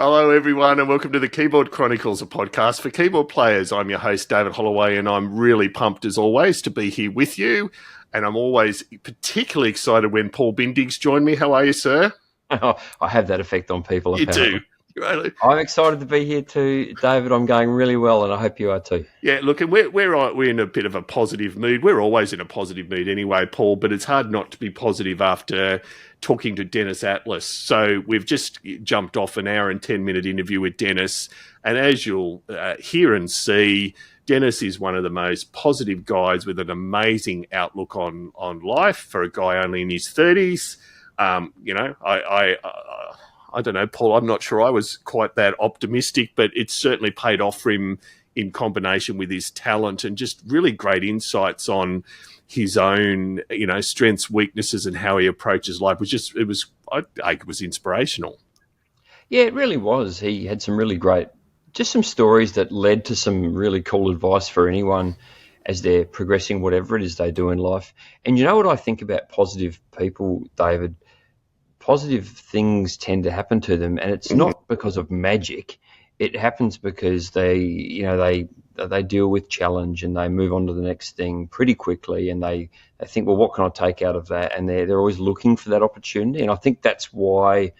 Hello, everyone, and welcome to the Keyboard Chronicles, a podcast for keyboard players. I'm your host, David Holloway, and I'm really pumped, as always, to be here with you. And I'm always particularly excited when Paul Bindig's joined me. How are you, sir? I have that effect on people, You apparently. do. Right. I'm excited to be here too, David. I'm going really well, and I hope you are too. Yeah, look, and we're in a bit of a positive mood. We're always in a positive mood anyway, Paul, but it's hard not to be positive after talking to Dennis Atlas. So we've just jumped off an hour and 10-minute interview with Dennis, and as you'll hear and see, Dennis is one of the most positive guys with an amazing outlook on life for a guy only in his 30s. I don't know, Paul, I'm not sure I was quite that optimistic, but it's certainly paid off for him in combination with his talent and just really great insights on his own, strengths, weaknesses, and how he approaches life. It was inspirational. Yeah, it really was. He had some really great, just some stories that led to some really cool advice for anyone as they're progressing, whatever it is they do in life. And you know what I think about positive people, David? Positive things tend to happen to them, and it's not because of magic. It happens because they deal with challenge and they move on to the next thing pretty quickly, and they think, well, what can I take out of that? And they're always looking for that opportunity. And I think that's why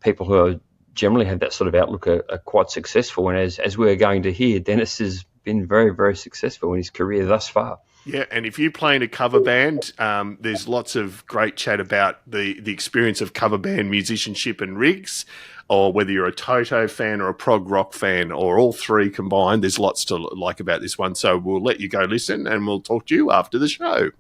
people who generally have that sort of outlook are quite successful. And as we're going to hear, Dennis has been very, very successful in his career thus far. Yeah, and if you play in a cover band, there's lots of great chat about the experience of cover band musicianship and rigs, or whether you're a Toto fan or a prog rock fan, or all three combined. There's lots to like about this one. So we'll let you go listen, and we'll talk to you after the show.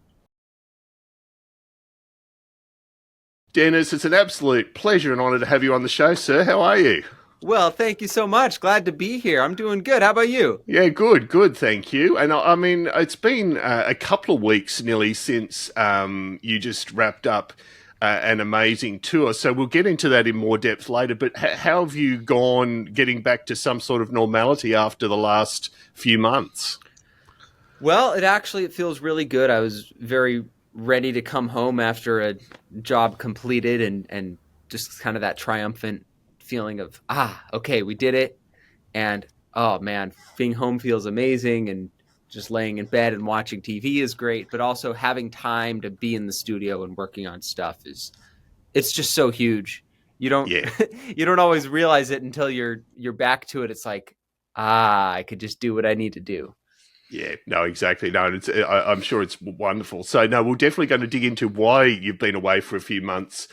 Dennis, it's an absolute pleasure and honour to have you on the show, sir. How are you? Well, thank you so much. Glad to be here. I'm doing good. How about you? Yeah, good, thank you. And I mean, it's been a couple of weeks nearly since you just wrapped up an amazing tour. So we'll get into that in more depth later. But how have you gone getting back to some sort of normality after the last few months? Well, it feels really good. I was very ready to come home after a job completed and just kind of that triumphant feeling of, okay, we did it. And, oh man, being home feels amazing, and just laying in bed and watching TV is great, but also having time to be in the studio and working on stuff it's just so huge. You don't, you don't always realize it until you're back to it. It's like, I could just do what I need to do. Yeah, no, exactly. No, I'm sure it's wonderful. So, no, we're definitely going to dig into why you've been away for a few months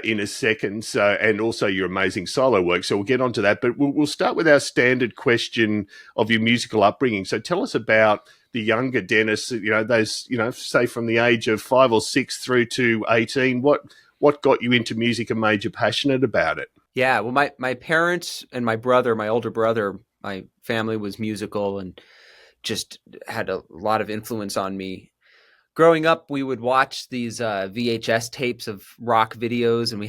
in a second, and also your amazing solo work. So we'll get onto that. But we'll start with our standard question of your musical upbringing. So tell us about the younger Dennis, say from the age of 5 or 6 through to 18. What got you into music and made you passionate about it? Yeah, well, my parents and my brother, my older brother, my family was musical and just had a lot of influence on me. Growing up, we would watch these VHS tapes of rock videos, and we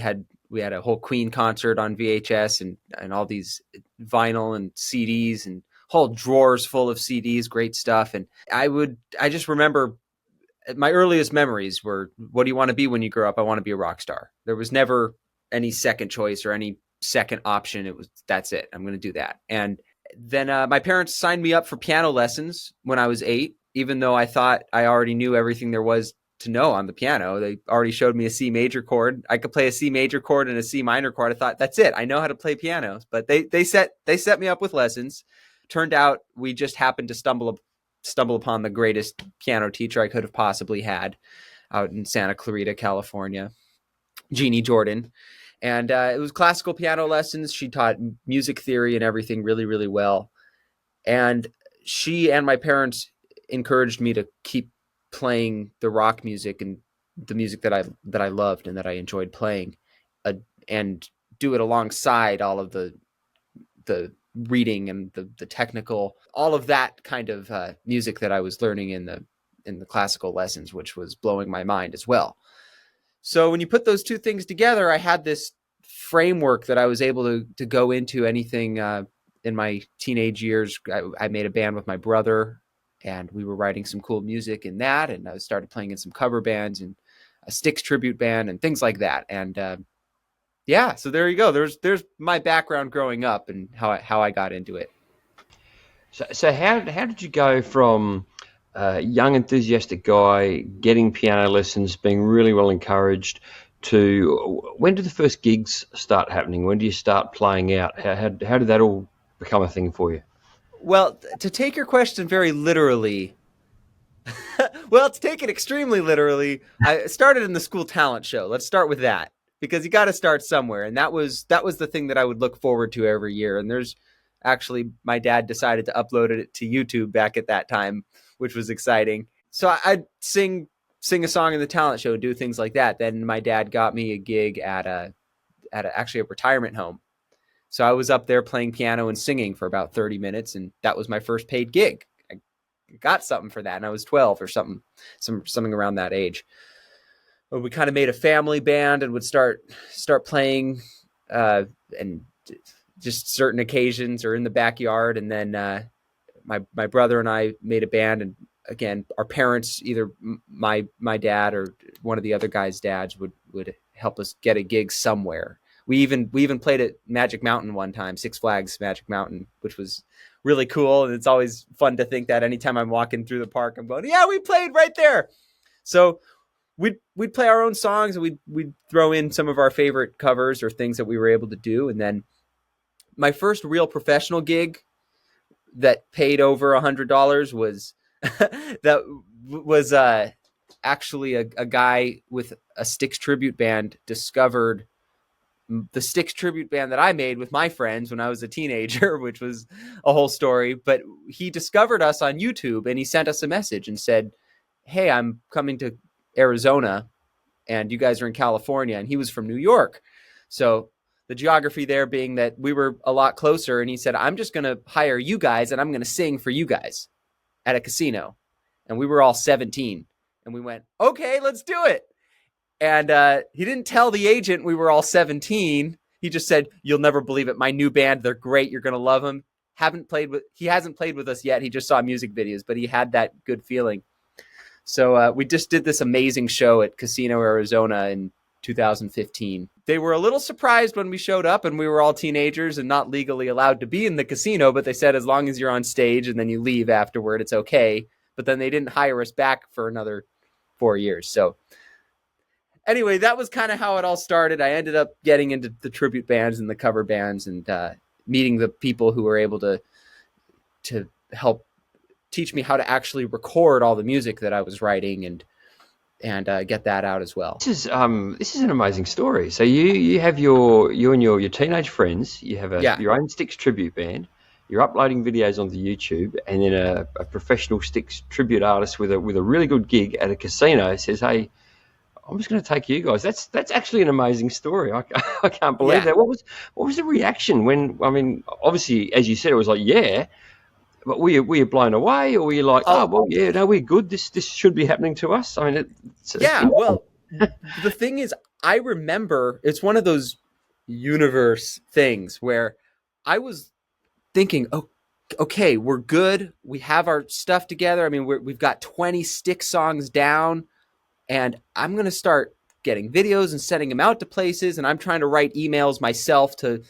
had a whole Queen concert on VHS and all these vinyl and CDs and whole drawers full of CDs, great stuff. And I just remember my earliest memories were, what do you want to be when you grow up? I want to be a rock star. There was never any second choice or any second option. It was, that's it. I'm going to do that. And then my parents signed me up for piano lessons when I was 8, even though I thought I already knew everything there was to know on the piano. They already showed me a C major chord. I could play a C major chord and a C minor chord. I thought, that's it. I know how to play piano. But they set me up with lessons. Turned out we just happened to stumble upon the greatest piano teacher I could have possibly had out in Santa Clarita, California, Jeannie Jordan. And it was classical piano lessons. She taught music theory and everything really, really well. And she and my parents encouraged me to keep playing the rock music and the music that I loved and that I enjoyed playing, and do it alongside all of the reading and the technical, all of that kind of music that I was learning in the classical lessons, which was blowing my mind as well. So when you put those two things together, I had this framework that I was able to go into anything. In my teenage years, I made a band with my brother, and we were writing some cool music in that. And I started playing in some cover bands and a Styx tribute band and things like that. And yeah, so there you go. There's my background growing up and how I got into it. So how did you go from a young enthusiastic guy getting piano lessons, being really well encouraged, to when did the first gigs start happening? When do you start playing out? How did that all become a thing for you? Well, to take your question very literally, well, to take it extremely literally, I started in the school talent show. Let's start with that, because you got to start somewhere, and that was the thing that I would look forward to every year. And there's actually, my dad decided to upload it to YouTube back at that time, which was exciting. So I'd sing a song in the talent show, do things like that. Then my dad got me a gig at actually a retirement home. So I was up there playing piano and singing for about 30 minutes, and that was my first paid gig. I got something for that, and I was 12 or something around that age. But we kind of made a family band and would start playing, and just certain occasions or in the backyard. And then my brother and I made a band, and again, our parents, either my dad or one of the other guys' dads, would help us get a gig somewhere. We even played at Magic Mountain one time, Six Flags Magic Mountain, which was really cool. And it's always fun to think that anytime I'm walking through the park, I'm going, yeah, we played right there. So we'd play our own songs, and we'd throw in some of our favorite covers or things that we were able to do. And then my first real professional gig that paid over $100 was actually a guy with a Styx tribute band discovered the Styx tribute band that I made with my friends when I was a teenager, which was a whole story. But he discovered us on YouTube, and he sent us a message and said, hey, I'm coming to Arizona and you guys are in California. And he was from New York. So the geography there being that we were a lot closer. And he said, I'm just going to hire you guys and I'm going to sing for you guys at a casino. And we were all 17. And we went, okay, let's do it. And he didn't tell the agent we were all 17. He just said, you'll never believe it. My new band, they're great. You're going to love them. He hasn't played with us yet. He just saw music videos, but he had that good feeling. So we just did this amazing show at Casino, Arizona in 2015. They were a little surprised when we showed up, and we were all teenagers and not legally allowed to be in the casino, but they said as long as you're on stage and then you leave afterward, it's okay. But then they didn't hire us back for another 4 years. So anyway, that was kind of how it all started. I ended up getting into the tribute bands and the cover bands, and meeting the people who were able to help teach me how to actually record all the music that I was writing and get that out as well. This is an amazing story. So you have you and your teenage friends. You have your own Styx tribute band. You're uploading videos onto YouTube, and then a professional Styx tribute artist with a really good gig at a casino says, "Hey, I'm just going to take you guys." That's actually an amazing story. I can't believe that. What was the reaction when? I mean, obviously, as you said, it was like, yeah. But were you blown away, or were you like, oh well, yeah, no, we're good. This should be happening to us. I mean, well, the thing is, I remember it's one of those universe things where I was thinking, oh, okay, we're good. We have our stuff together. I mean, we've got 20 Styx songs down, and I'm going to start getting videos and sending them out to places. And I'm trying to write emails myself to,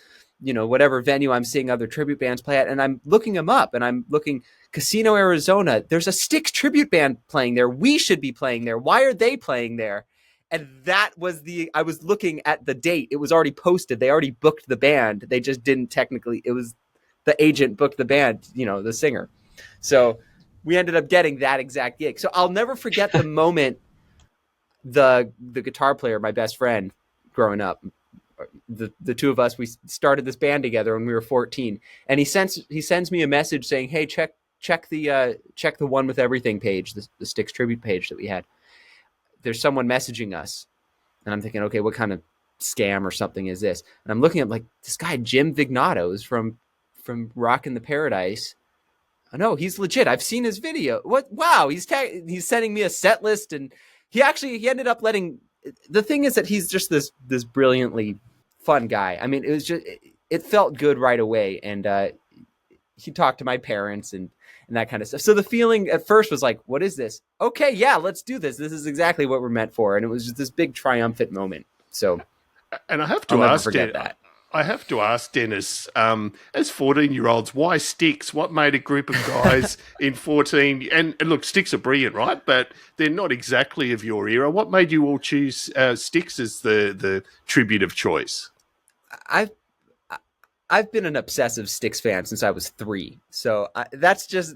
whatever venue I'm seeing other tribute bands play at. And I'm looking them up, and I'm looking Casino, Arizona. There's a Styx tribute band playing there. We should be playing there. Why are they playing there? And that was I was looking at the date. It was already posted. They already booked the band. They just didn't technically, it was the agent booked the band, the singer. So we ended up getting that exact gig. So I'll never forget the moment the guitar player, my best friend growing up, the two of us, we started this band together when we were 14, and he sends me a message saying, hey, check the One With Everything page, the Styx tribute page that we had. There's someone messaging us. And I'm thinking, okay, what kind of scam or something is this? And I'm looking at like this guy, Jim Vignato, is from Rockin' the Paradise. Oh no, he's legit. I've seen his video. What? Wow. He's sending me a set list, and he ended up letting, the thing is that he's just this brilliantly fun guy. I mean, it felt good right away. And he talked to my parents and that kind of stuff. So the feeling at first was like, what is this? Okay, yeah, let's do this. This is exactly what we're meant for. And it was just this big triumphant moment. So And I have I'll to never ask forget that. I have to ask Dennis, as 14-year-olds, why Styx? What made a group of guys in 14? And look, Styx are brilliant, right? But they're not exactly of your era. What made you all choose Styx as the tribute of choice? I've been an obsessive Styx fan since I was 3. So that's just,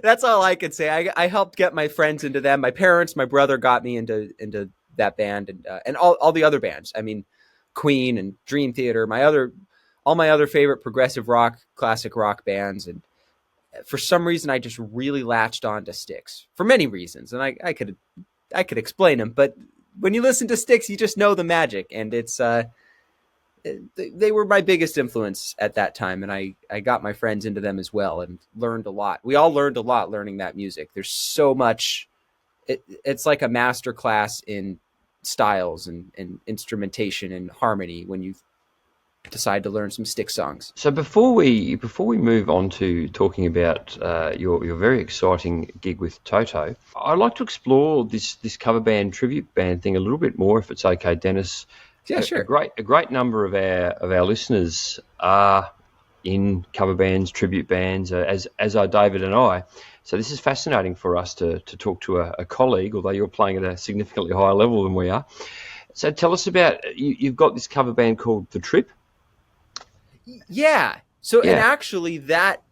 that's all I could say. I helped get my friends into them. My parents, my brother got me into that band and all the other bands. I mean, Queen and Dream Theater, all my other favorite progressive rock, classic rock bands. And for some reason, I just really latched on to Styx for many reasons. And I could explain them, but when you listen to Styx, you just know the magic, and it's, they were my biggest influence at that time, and I got my friends into them as well and learned a lot. We all learned a lot learning that music. There's so much. It's like a master class in styles and instrumentation and harmony when you decide to learn some Styx songs. So before we move on to talking about your very exciting gig with Toto, I'd like to explore this cover band tribute band thing a little bit more, if it's okay, Dennis. Yeah, sure. A great number of our listeners are in cover bands, tribute bands, as are David and I. So this is fascinating for us to talk to a colleague, although you're playing at a significantly higher level than we are. So tell us about, you've got this cover band called The Trip. Yeah. So, and actually that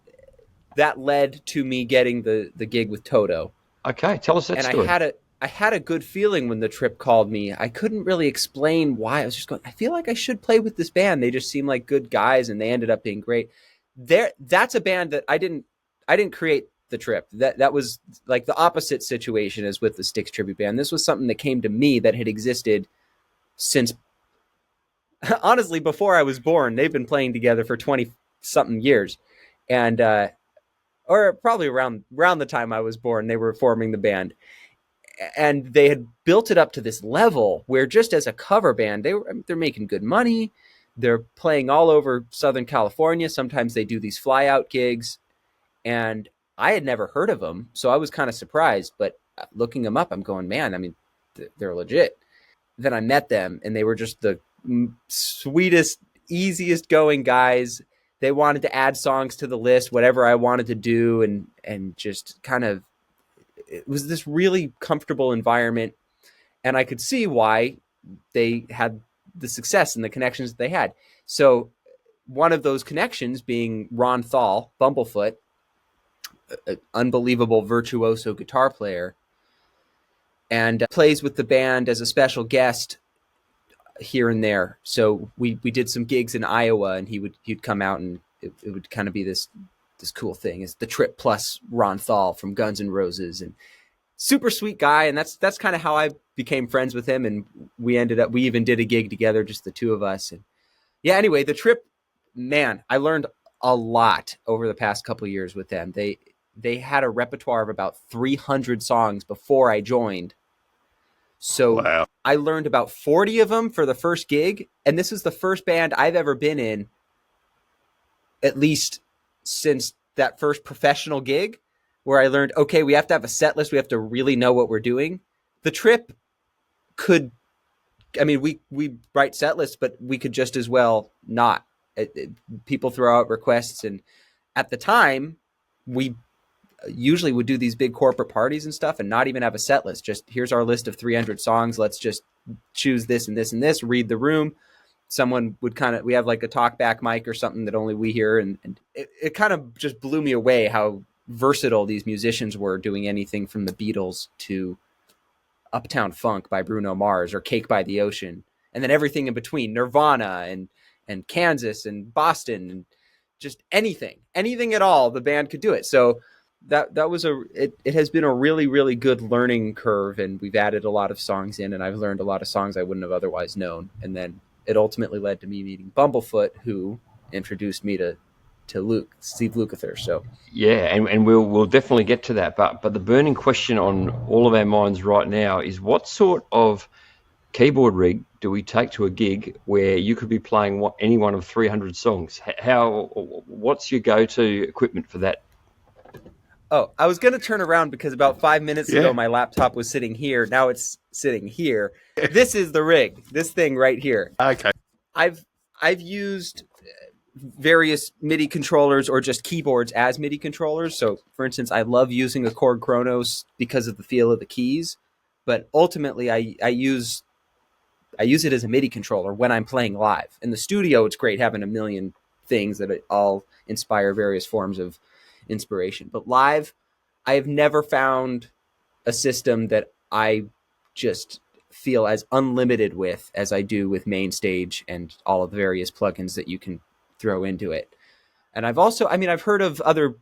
led to me getting the gig with Toto. Okay, tell us that story. I had a good feeling when The Trip called me. I couldn't really explain why. I was just going, I feel like I should play with this band. They just seem like good guys, and they ended up being great. That's a band that I didn't create The Trip. That was like the opposite situation as with the Styx tribute band. This was something that came to me that had existed since, honestly, before I was born. They've been playing together for 20-something years. And, or probably around the time I was born, they were forming the band. And they had built it up to this level where just as a cover band, they're making good money. They're playing all over Southern California. Sometimes they do these fly out gigs, and I had never heard of them. So I was kind of surprised, but looking them up, I'm going, man, I mean, they're legit. Then I met them, and they were just the sweetest, easiest going guys. They wanted to add songs to the list, whatever I wanted to do. And just kind of, it was this really comfortable environment, and I could see why they had the success and the connections that they had. So one of those connections being Ron Thal, Bumblefoot, an unbelievable virtuoso guitar player, and plays with the band as a special guest here and there. So we did some gigs in Iowa, and he'd come out, and it would kind of be this cool thing. It's The Trip plus Ron Thal from Guns N' Roses, and super sweet guy. And that's kind of how I became friends with him. And we even did a gig together, just the two of us. And yeah, anyway, The Trip, man, I learned a lot over the past couple of years with them. They had a repertoire of about 300 songs before I joined. So wow. I learned about 40 of them for the first gig. And this is the first band I've ever been in, at least since that first professional gig, where I learned, okay, we have to have a set list. We have to really know what we're doing. The Trip could, I mean, we write set lists, but we could just as well not. People throw out requests. And at the time, we usually would do these big corporate parties and stuff and not even have a set list. Just here's our list of 300 songs. Let's just choose this and this and this, read the room. Someone would we have like a talkback mic or something that only we hear. And it kind of just blew me away how versatile these musicians were, doing anything from the Beatles to Uptown Funk by Bruno Mars or Cake by the Ocean. And then everything in between, Nirvana and Kansas and Boston, and just anything at all, the band could do it. So that was it has been a really, really good learning curve. And we've added a lot of songs in, and I've learned a lot of songs I wouldn't have otherwise known. And then it ultimately led to me meeting Bumblefoot, who introduced me to Steve Lukather. So yeah, and we'll definitely get to that. But the burning question on all of our minds right now is, what sort of keyboard rig do we take to a gig where you could be playing any one of 300 songs? What's your go-to equipment for that? Oh, I was going to turn around because about 5 minutes ago my laptop was sitting here. Now it's sitting here. This is the rig. This thing right here. Okay. I've used various MIDI controllers or just keyboards as MIDI controllers. So, for instance, I love using a Korg Kronos because of the feel of the keys. But ultimately, I use it as a MIDI controller when I'm playing live. In the studio, it's great having a million things that all inspire various forms of inspiration. But live, I have never found a system that I just feel as unlimited with as I do with MainStage and all of the various plugins that you can throw into it. And I've also, I've heard of other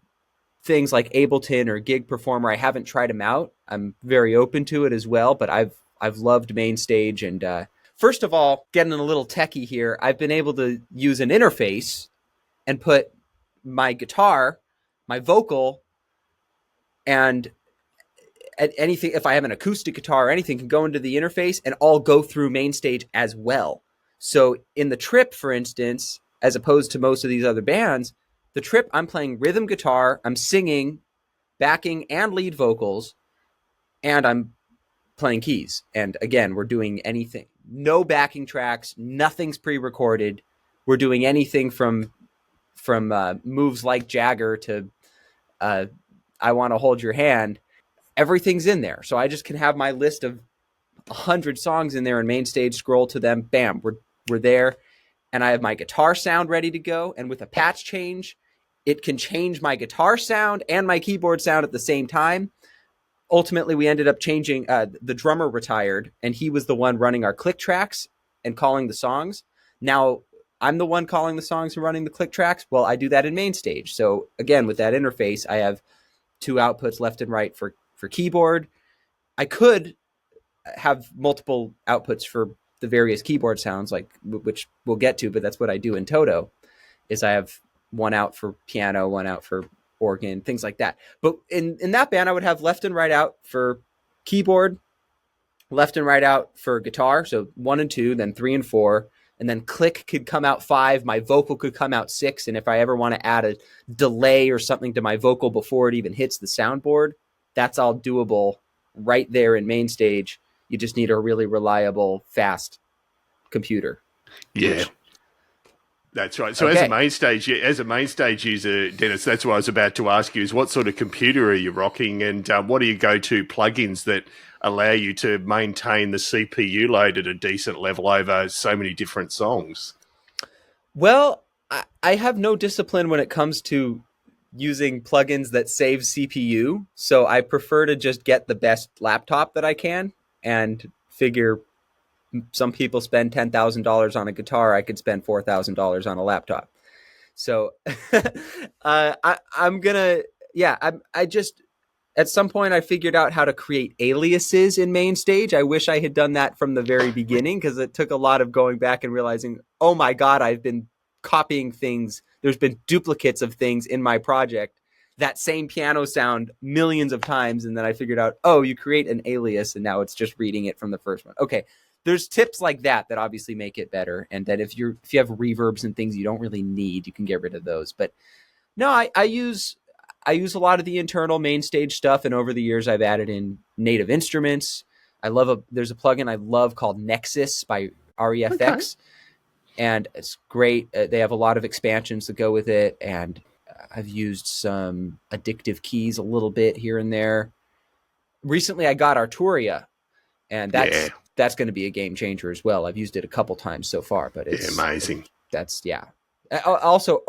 things like Ableton or Gig Performer. I haven't tried them out. I'm very open to it as well, but I've loved MainStage. And first of all, getting a little techie here, I've been able to use an interface and put my guitar, my vocal, and anything, if I have an acoustic guitar or anything, can go into the interface and all go through MainStage as well. So in the Trip, for instance, as opposed to most of these other bands, the Trip, I'm playing rhythm guitar, I'm singing, backing and lead vocals, and I'm playing keys. And again, we're doing anything. No backing tracks, nothing's pre-recorded. We're doing anything from moves like Jagger to I Want to Hold Your Hand. Everything's in there. So I just can have my list of 100 songs in there and MainStage, scroll to them. Bam, we're there. And I have my guitar sound ready to go. And with a patch change, it can change my guitar sound and my keyboard sound at the same time. Ultimately, we ended up changing. The drummer retired, and he was the one running our click tracks and calling the songs. Now, I'm the one calling the songs and running the click tracks. Well, I do that in MainStage. So again, with that interface, I have 2 outputs left and right for keyboard. I could have multiple outputs for the various keyboard sounds, like which we'll get to, but that's what I do in Toto, is I have 1 out for piano, 1 out for organ, things like that. But in that band, I would have left and right out for keyboard, left and right out for guitar. So 1 and 2, then 3 and 4, and then click could come out 5. My vocal could come out 6. And if I ever want to add a delay or something to my vocal before it even hits the soundboard, that's all doable right there in MainStage. You just need a really reliable, fast computer. Yeah. That's right. So Okay. as a MainStage user, Dennis, that's what I was about to ask you, is what sort of computer are you rocking, and what are your go-to plugins that allow you to maintain the CPU load at a decent level over so many different songs? Well, I have no discipline when it comes to using plugins that save CPU. So I prefer to just get the best laptop that I can and figure some people spend $10,000 on a guitar. I could spend $4,000 on a laptop. So I'm going to, I just, at some point I figured out how to create aliases in MainStage. I wish I had done that from the very beginning, because it took a lot of going back and realizing, oh my God, I've been copying things. There's been duplicates of things in my project, that same piano sound millions of times. And then I figured out, oh, you create an alias and now it's just reading it from the first one. Okay. There's tips like that obviously make it better. And that if you have reverbs and things you don't really need, you can get rid of those. But no, I use a lot of the internal MainStage stuff. And over the years, I've added in native instruments. There's a plugin I love called Nexus by REFX. Okay. And it's great. They have a lot of expansions that go with it. And I've used some addictive keys a little bit here and there. Recently, I got Arturia, and that's going to be a game changer as well. I've used it a couple times so far, but it's amazing. Also,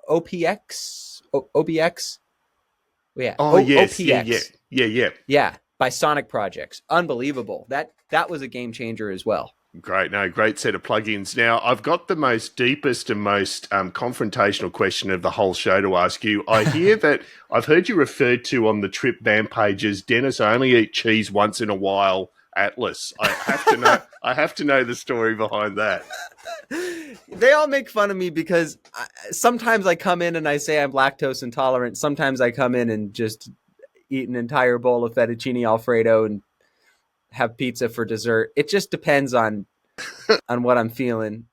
OBX. Yeah. Oh, yes. OPX. Yeah. Yeah. By Sonic Projects. Unbelievable. That was a game changer as well. Great set of plugins. Now, I've got the most deepest and most confrontational question of the whole show to ask you. I hear that I've heard you referred to on the Trip band pages, Dennis, I only eat cheese once in a while, Atlas. I have to know the story behind that. They all make fun of me because sometimes I come in and I say I'm lactose intolerant. Sometimes I come in and just eat an entire bowl of fettuccine Alfredo and have pizza for dessert. It just depends on what I'm feeling.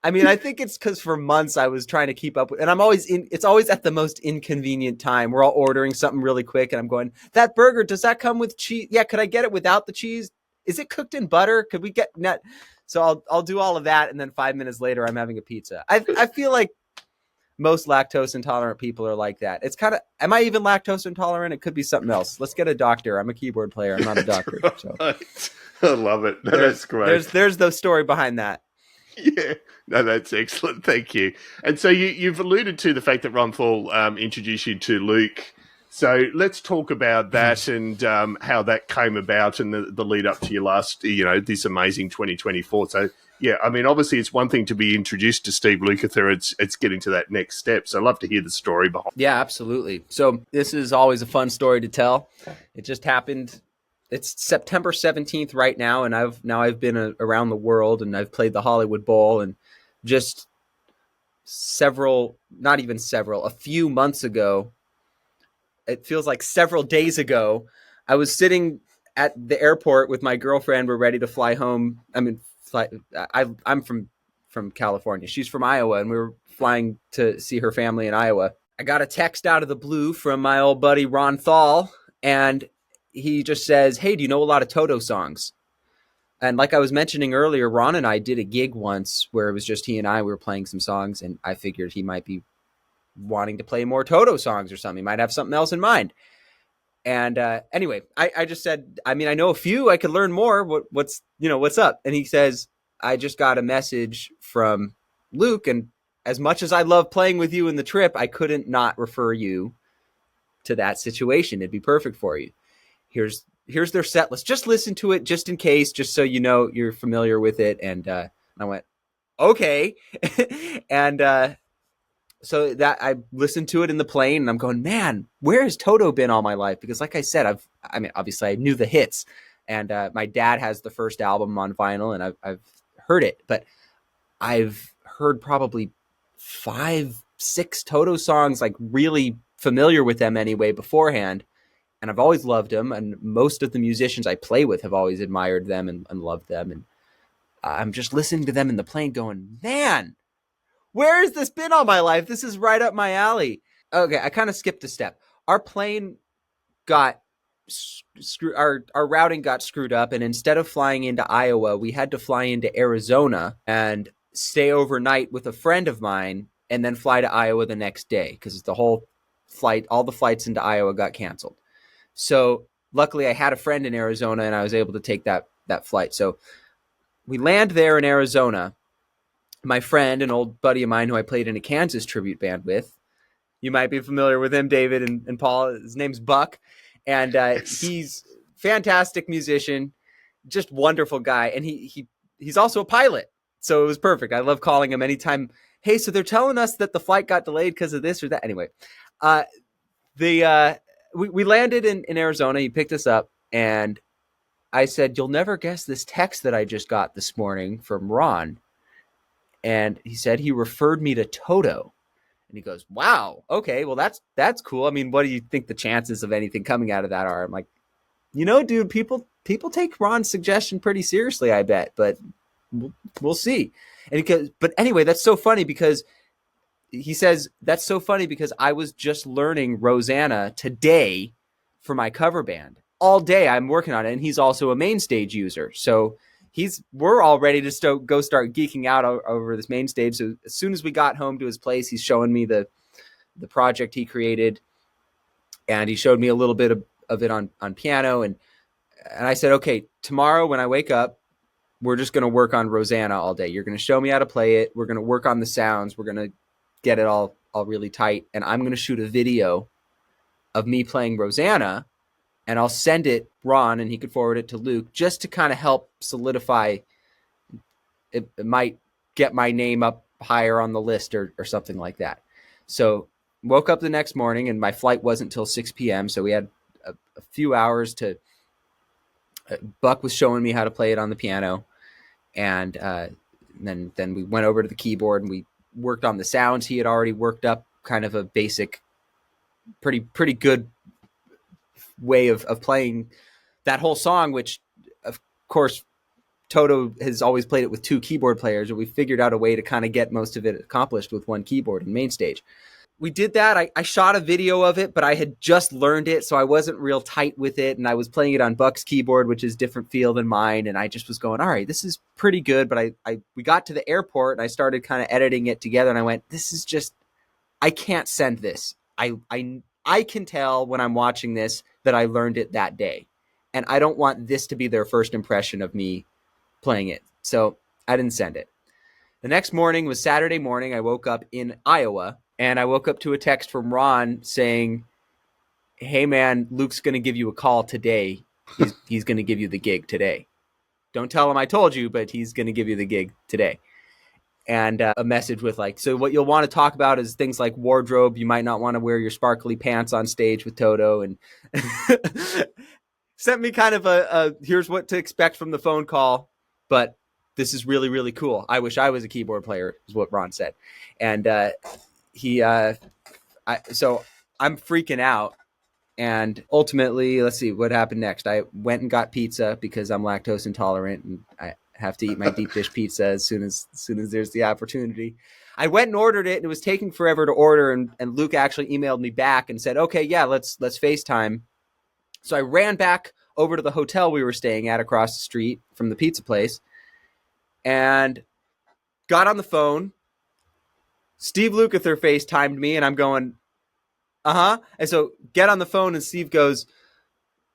I mean, I think it's because for months I was trying to keep up with, and it's always at the most inconvenient time. We're all ordering something really quick and I'm going, that burger, does that come with cheese? Yeah. Could I get it without the cheese? is it cooked in butter? Could we get net? So I'll do all of that, and then 5 minutes later, I'm having a pizza. I feel like most lactose intolerant people are like that. It's kind of, am I even lactose intolerant? It could be something else. Let's get a doctor. I'm a keyboard player. I'm not a doctor. So I love it. No, that's great. There's the story behind that. Yeah, no, that's excellent. Thank you. And so you've alluded to the fact that Ron Paul introduced you to Luke. So let's talk about that and how that came about and the lead up to your last, this amazing 2024. So, yeah, I mean, obviously it's one thing to be introduced to Steve Lukather. It's getting to that next step. So I'd love to hear the story behind it. Yeah, absolutely. So this is always a fun story to tell. It just happened. It's September 17th right now, and I've been around the world, and I've played the Hollywood Bowl, and just a few months ago, it feels like several days ago, I was sitting at the airport with my girlfriend. We're ready to fly home. I'm from California. She's from Iowa, and we were flying to see her family in Iowa. I got a text out of the blue from my old buddy Ron Thal, and he just says, "Hey, do you know a lot of Toto songs?" And like I was mentioning earlier, Ron and I did a gig once where it was just he and I. We were playing some songs, and I figured he might be wanting to play more Toto songs or something. He might have something else in mind. And anyway, I just said, I mean, I know a few. I could learn more. What's up? And he says, "I just got a message from Luke, and as much as I love playing with you in the trip, I couldn't not refer you to that situation. It'd be perfect for you. Here's their set list. Just listen to it just in case, just so you know you're familiar with it." And I went, okay. And so that I listened to it in the plane, and I'm going, man, where has Toto been all my life? Because like I said, obviously I knew the hits, and my dad has the first album on vinyl, and I've heard it, but I've heard probably 5-6 Toto songs, like really familiar with them anyway beforehand. And I've always loved them, and most of the musicians I play with have always admired them and loved them. And I'm just listening to them in the plane going, man, where has this been all my life? This is right up my alley. Okay, I kind of skipped a step. Our plane got our routing got screwed up, and instead of flying into Iowa, we had to fly into Arizona and stay overnight with a friend of mine and then fly to Iowa the next day because all the flights into Iowa got canceled. So luckily I had a friend in Arizona, and I was able to take that flight. So we land there in Arizona. My friend, an old buddy of mine who I played in a Kansas tribute band with, you might be familiar with him, David and Paul. His name's Buck. And he's fantastic musician, just wonderful guy. And he's also a pilot. So it was perfect. I love calling him anytime. Hey, so they're telling us that the flight got delayed because of this or that. Anyway, we landed in Arizona. He picked us up, and I said, "You'll never guess this text that I just got this morning from Ron." And he said he referred me to Toto. And he goes, "Wow, okay, well that's cool. I mean, what do you think the chances of anything coming out of that are?" I'm like, dude, people take Ron's suggestion pretty seriously, I bet, but we'll see. And but anyway, that's so funny because he says, "That's so funny because I was just learning Rosanna today for my cover band. All day I'm working on it." And he's also a MainStage user. So we're all ready to go start geeking out over this MainStage. So as soon as we got home to his place, he's showing me the project he created, and he showed me a little bit of it on piano. And I said, "Okay, tomorrow when I wake up, we're just going to work on Rosanna all day. You're going to show me how to play it. We're going to work on the sounds. We're going to get it all really tight. And I'm going to shoot a video of me playing Rosanna, and I'll send it Ron, and he could forward it to Luke just to kind of help solidify. It might get my name up higher on the list or something like that." So woke up the next morning, and my flight wasn't till 6 p.m. So we had a few hours to, Buck was showing me how to play it on the piano. And then we went over to the keyboard, and we worked on the sounds. He had already worked up kind of a basic, pretty good way of playing that whole song, which of course Toto has always played it with 2 keyboard players, and we figured out a way to kind of get most of it accomplished with one keyboard in MainStage. we did that. I shot a video of it, but I had just learned it, so I wasn't real tight with it, and I was playing it on Buck's keyboard, which is different feel than mine, and I just was going, all right, this is pretty good, but we got to the airport, and I started kind of editing it together, and I went, this is just, I can't send this. I can tell when I'm watching this that I learned it that day, and I don't want this to be their first impression of me playing it, so I didn't send it. The next morning was Saturday morning. I woke up in Iowa, and I woke up to a text from Ron saying, hey, man, Luke's going to give you a call today. He's going to give you the gig today. Don't tell him I told you, but he's going to give you the gig today. And a message with like, so what you'll want to talk about is things like wardrobe. You might not want to wear your sparkly pants on stage with Toto. And sent me kind of a here's what to expect from the phone call. But this is really, really cool. I wish I was a keyboard player, is what Ron said. And so I'm freaking out. And ultimately, let's see what happened next. I went and got pizza because I'm lactose intolerant and I have to eat my deep dish pizza as soon as there's the opportunity. I went and ordered it, and it was taking forever to order. And Luke actually emailed me back and said, okay, yeah, let's FaceTime. So I ran back over to the hotel we were staying at across the street from the pizza place and got on the phone. Steve Lukather FaceTimed me, and I'm going, uh-huh. And so get on the phone, and Steve goes,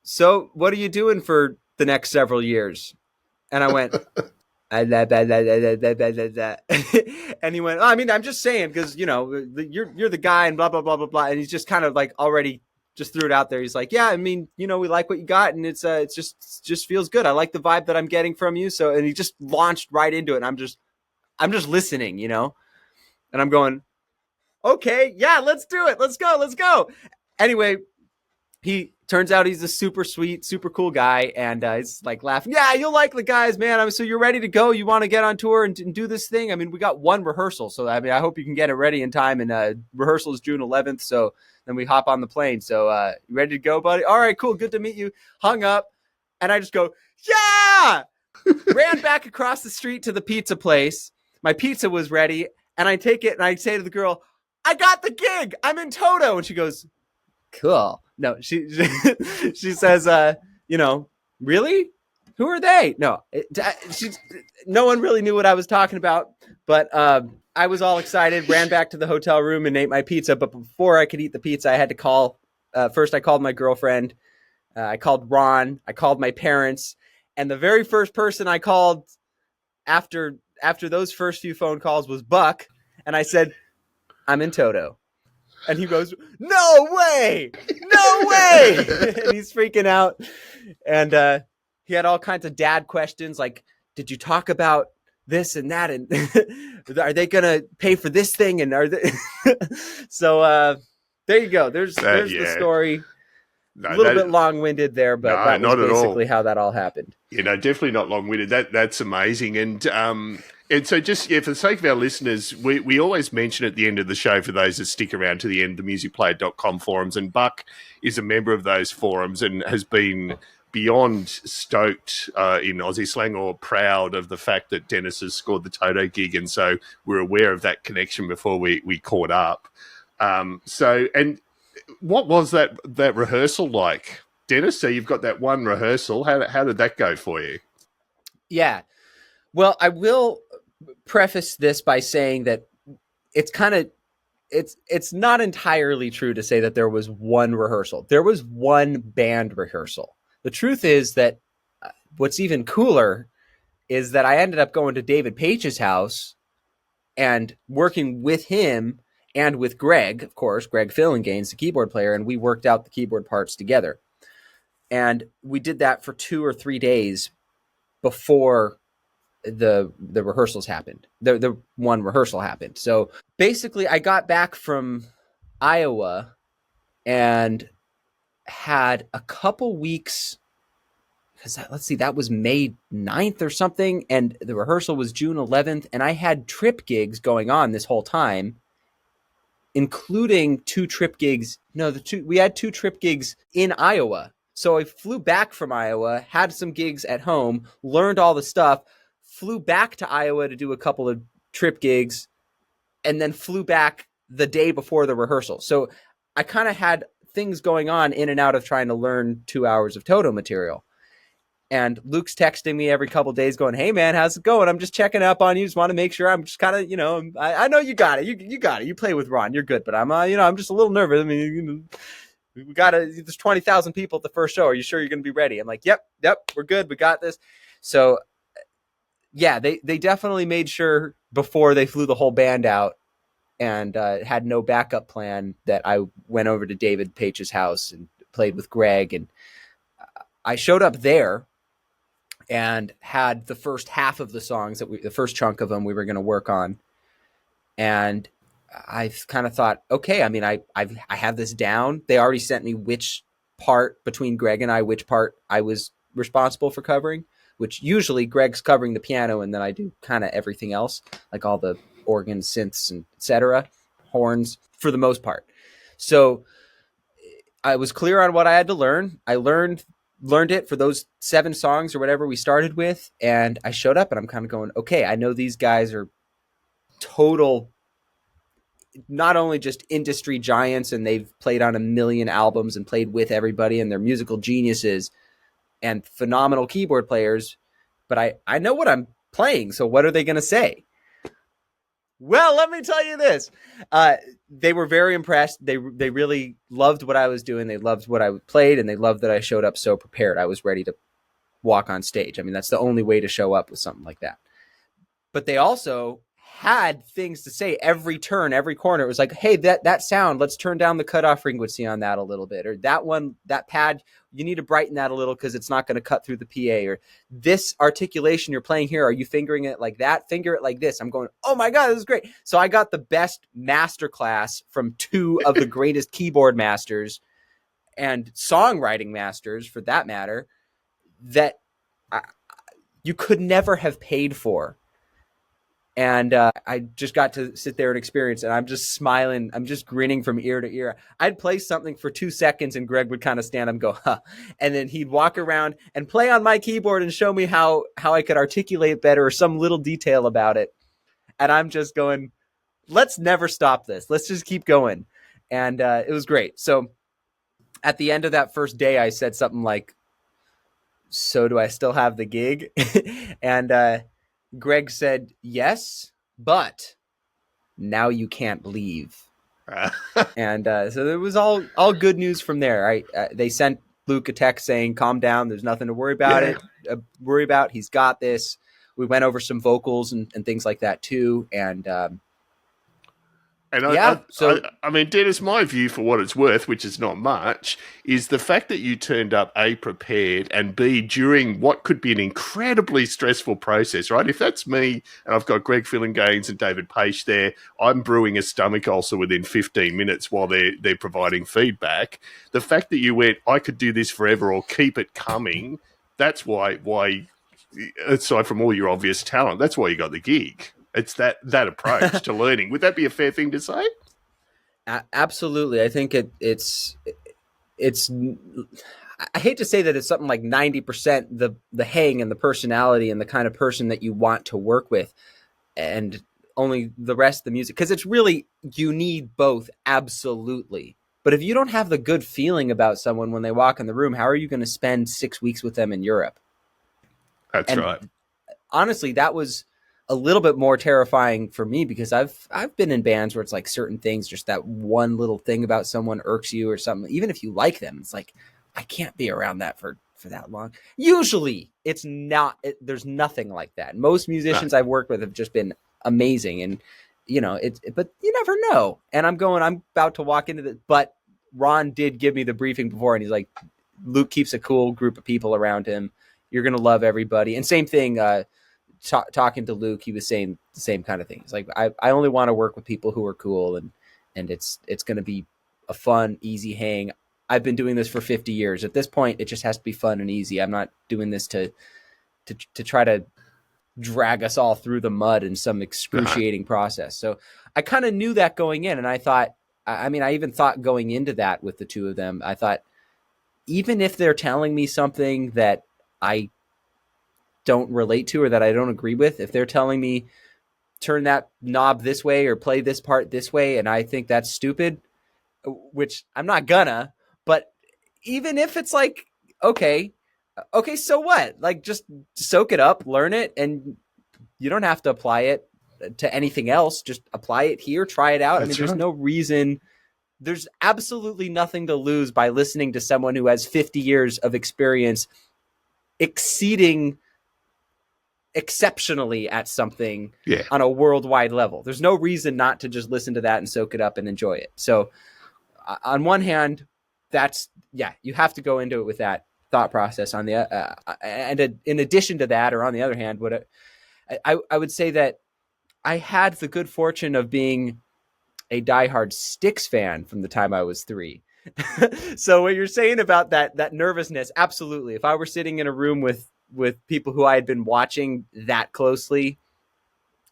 so what are you doing for the next several years? And I went, and he went, oh, I mean, I'm just saying, because, you know, you're the guy and blah, blah, blah, blah, blah. And he's just kind of like already just threw it out there. He's like, yeah, I mean, you know, we like what you got, and it's just feels good. I like the vibe that I'm getting from you. So, and he just launched right into it. And I'm just listening, you know, and I'm going, okay, yeah, let's do it. Let's go. Anyway, he turns out he's a super sweet, super cool guy. And he's like laughing. Yeah, you'll like the guys, man. So you're ready to go. You want to get on tour and do this thing. I mean, we got one rehearsal. So, I mean, I hope you can get it ready in time. And rehearsal is June 11th. So then we hop on the plane. So you ready to go, buddy? All right, cool. Good to meet you. Hung up. And I just go, yeah! Ran back across the street to the pizza place. My pizza was ready. And I take it and I say to the girl, I got the gig. I'm in Toto. And she goes, cool. No, she says, you know, really? Who are they? No, no one really knew what I was talking about. But I was all excited, ran back to the hotel room and ate my pizza. But before I could eat the pizza, I had to call. First, I called my girlfriend. I called Ron. I called my parents. And the very first person I called after those first few phone calls was Buck. And I said, I'm in Toto. And he goes, no way. And he's freaking out. And he had all kinds of dad questions like, did you talk about this and that? And are they going to pay for this thing? And are they? So there you go. There's the story. A little bit long-winded there, but that was basically how that all happened. You know, definitely not long-winded. That's amazing. And so just, for the sake of our listeners, we always mention at the end of the show, for those that stick around to the end, the musicplayer.com forums, and Buck is a member of those forums and has been beyond stoked in Aussie slang, or proud of the fact that Dennis has scored the Toto gig. And so we're aware of that connection before we caught up. And what was that rehearsal like, Dennis? So you've got that one rehearsal. How did that go for you? Yeah. Well, I will preface this by saying that it's not entirely true to say that there was one rehearsal. There was one band rehearsal. The truth is that what's even cooler is that I ended up going to David Paich's house and working with him and with Greg, of course, Greg Phillinganes, the keyboard player, and we worked out the keyboard parts together. And we did that for 2 or 3 days before the rehearsals happened. The one rehearsal happened. So basically I got back from Iowa and had a couple weeks, because let's see, that was May 9th or something, and the rehearsal was June 11th, and I had trip gigs going on this whole time, including 2 trip gigs. No, we had 2 trip gigs in Iowa. So I flew back from Iowa, had some gigs at home, learned all the stuff, flew back to Iowa to do a couple of trip gigs, and then flew back the day before the rehearsal. So I kind of had things going on in and out of trying to learn 2 hours of Toto material. And Luke's texting me every couple of days going, hey, man, how's it going? I'm just checking up on you. Just want to make sure. I'm just kind of, I know you got it. You got it. You play with Ron. You're good. But I'm, I'm just a little nervous. I mean, we got to, there's 20,000 people at the first show. Are you sure you're going to be ready? I'm like, yep, we're good. We got this. So, yeah, they definitely made sure before they flew the whole band out and had no backup plan that I went over to David Paich's house and played with Greg. And I showed up there and had the first half of the songs the first chunk of them we were going to work on. And I kind of thought, okay, I mean, I have this down. They already sent me which part between Greg and I, which part I was responsible for covering, which usually Greg's covering the piano and then I do kind of everything else, like all the organs, synths, and etc., horns for the most part. So I was clear on what I had to learn. I learned it for those 7 songs or whatever we started with. And I showed up and I'm kind of going, okay, I know these guys are total, not only just industry giants and they've played on 1 million albums and played with everybody and they're musical geniuses and phenomenal keyboard players, but I know what I'm playing. So what are they going to say? Well, let me tell you this. They were very impressed. They really loved what I was doing. They loved what I played, and they loved that I showed up so prepared. I was ready to walk on stage. I mean, that's the only way to show up with something like that. But they also had things to say every turn, every corner. It was like, hey, that sound, let's turn down the cutoff frequency on that a little bit. Or that one, that pad, you need to brighten that a little because it's not going to cut through the PA. Or this articulation you're playing here, are you fingering it like that? Finger it like this. I'm going, oh my God, this is great. So I got the best masterclass from 2 of the greatest keyboard masters and songwriting masters, for that matter, that you could never have paid for. And I just got to sit there and experience it. And I'm just smiling. I'm just grinning from ear to ear. I'd play something for 2 seconds and Greg would kind of stand up and go, huh. And then he'd walk around and play on my keyboard and show me how I could articulate better or some little detail about it. And I'm just going, let's never stop this. Let's just keep going. And it was great. So at the end of that first day, I said something like, so do I still have the gig? And Greg said, yes, but now you can't leave. And so it was all good news from there. They sent Luke a text saying, calm down. There's nothing to worry about. He's got this. We went over some vocals and things like that too. And I mean, Dennis, my view for what it's worth, which is not much, is the fact that you turned up A, prepared, and B, during what could be an incredibly stressful process, right? If that's me and I've got Greg Phillinganes and David Paich there, I'm brewing a stomach ulcer within 15 minutes while they're providing feedback. The fact that you went, I could do this forever or keep it coming, that's why aside from all your obvious talent, that's why you got the gig. It's that approach to learning. Would that be a fair thing to say? Absolutely. I think it's. I hate to say that it's something like 90% the hang and the personality and the kind of person that you want to work with, and only the rest of the music. Because it's really, you need both, absolutely. But if you don't have the good feeling about someone when they walk in the room, how are you going to spend 6 weeks with them in Europe? That's right. Honestly, that was a little bit more terrifying for me because I've been in bands where it's like certain things, just that one little thing about someone irks you or something. Even if you like them, it's like, I can't be around that for that long. Usually it's not, there's nothing like that. Most musicians I've worked with have just been amazing. And but you never know. And I'm about to walk into but Ron did give me the briefing before and he's like, Luke keeps a cool group of people around him. You're going to love everybody. And same thing, talking to Luke, he was saying the same kind of things. Like, I only want to work with people who are cool and it's going to be a fun, easy hang. I've been doing this for 50 years. At this point, it just has to be fun and easy. I'm not doing this to try to drag us all through the mud in some excruciating process. So I kind of knew that going in. And I thought, I even thought going into that with the 2 of them, I thought, even if they're telling me something that I don't relate to or that I don't agree with, if they're telling me turn that knob this way or play this part this way, and I think that's stupid, which I'm not gonna, but even if it's like, okay, so what? Like, just soak it up, learn it, and you don't have to apply it to anything else. Just apply it here, try it out. There's no reason. There's absolutely nothing to lose by listening to someone who has 50 years of experience exceeding exceptionally at something on a worldwide level. There's no reason not to just listen to that and soak it up and enjoy it. So on one hand, you have to go into it with that thought process. On the and in addition to that, or on the other hand, I would say that I had the good fortune of being a diehard Styx fan from the time I was 3. So what you're saying about that nervousness, absolutely. If I were sitting in a room with people who I had been watching that closely,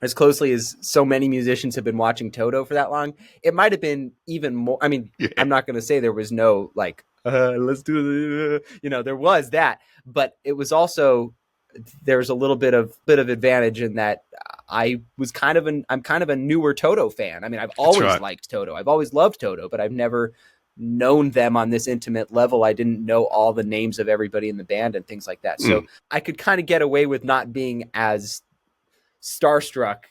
as closely as so many musicians have been watching Toto for that long, it might have been even more. I mean, I'm not going to say there was no like, let's do it. There was that, but it was also, there's a little bit of advantage in that I'm kind of a newer Toto fan. I mean, I've always liked Toto. I've always loved Toto, but I've never known them on this intimate level. I didn't know all the names of everybody in the band and things like that. So I could kind of get away with not being as starstruck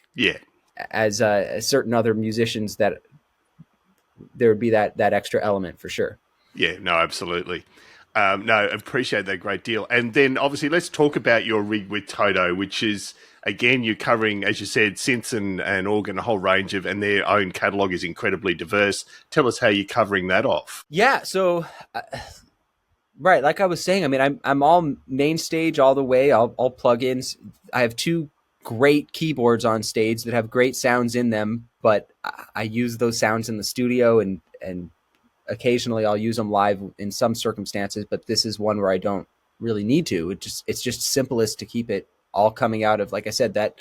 as certain other musicians, that there would be that extra element for sure. Yeah, no, absolutely. No, appreciate that a great deal. And then obviously let's talk about your rig with Toto, which is, again, you're covering, as you said, synths and organ, a whole range of, and their own catalogue is incredibly diverse. Tell us how you're covering that off. Yeah, so, right, like I was saying, I mean, I'm all MainStage all the way, all plugins. I have 2 great keyboards on stage that have great sounds in them, but I use those sounds in the studio, and occasionally I'll use them live in some circumstances, but this is one where I don't really need to. It's just simplest to keep it all coming out of, like I said, that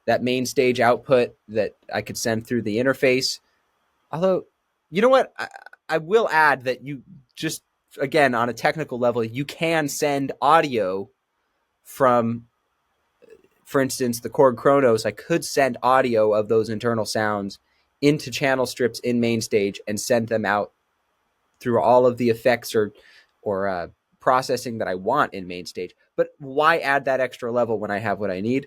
MainStage output that I could send through the interface. Although, you know what? I will add that you just, again, on a technical level, you can send audio from, for instance, the Korg Kronos. I could send audio of those internal sounds into channel strips in MainStage and send them out through all of the effects or processing that I want in MainStage. But why add that extra level when I have what I need?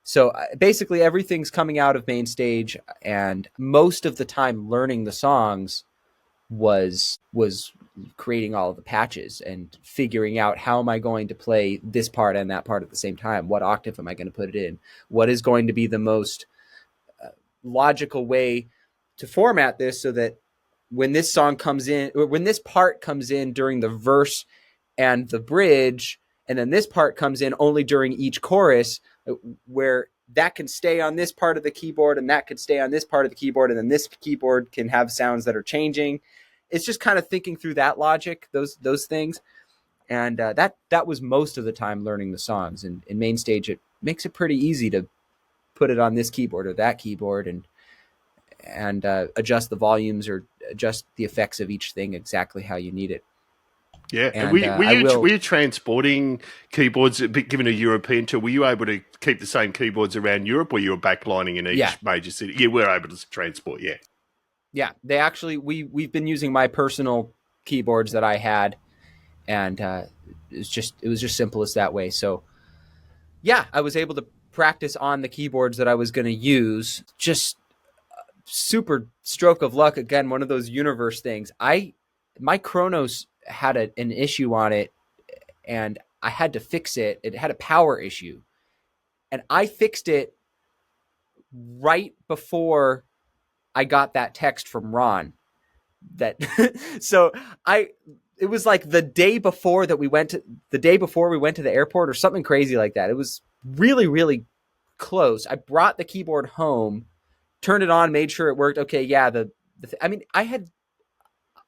So basically everything's coming out of MainStage, and most of the time learning the songs was creating all of the patches and figuring out, how am I going to play this part and that part at the same time? What octave am I going to put it in? What is going to be the most logical way to format this so that when this song comes in, or when this part comes in during the verse and the bridge, and then this part comes in only during each chorus, where that can stay on this part of the keyboard and that could stay on this part of the keyboard, and then this keyboard can have sounds that are changing. It's just kind of thinking through that logic, those things. And that was most of the time learning the songs. And in MainStage, it makes it pretty easy to put it on this keyboard or that keyboard, and adjust the volumes or adjust the effects of each thing exactly how you need it. Yeah. And were you transporting keyboards, given a European tour? Were you able to keep the same keyboards around Europe, or you were backlining in each major city? You were able to transport, Yeah. They actually, we've been using my personal keyboards that I had, and it was just simplest that way. So yeah, I was able to practice on the keyboards that I was going to use. Just super stroke of luck. Again, one of those universe things. My Kronos had an issue on it, and I had to fix it. It had a power issue, and I fixed it right before I got that text from Ron. So it was like the day before we went to the airport or something crazy like that. It was really, really close. I brought the keyboard home, turned it on, made sure it worked. Okay. Yeah.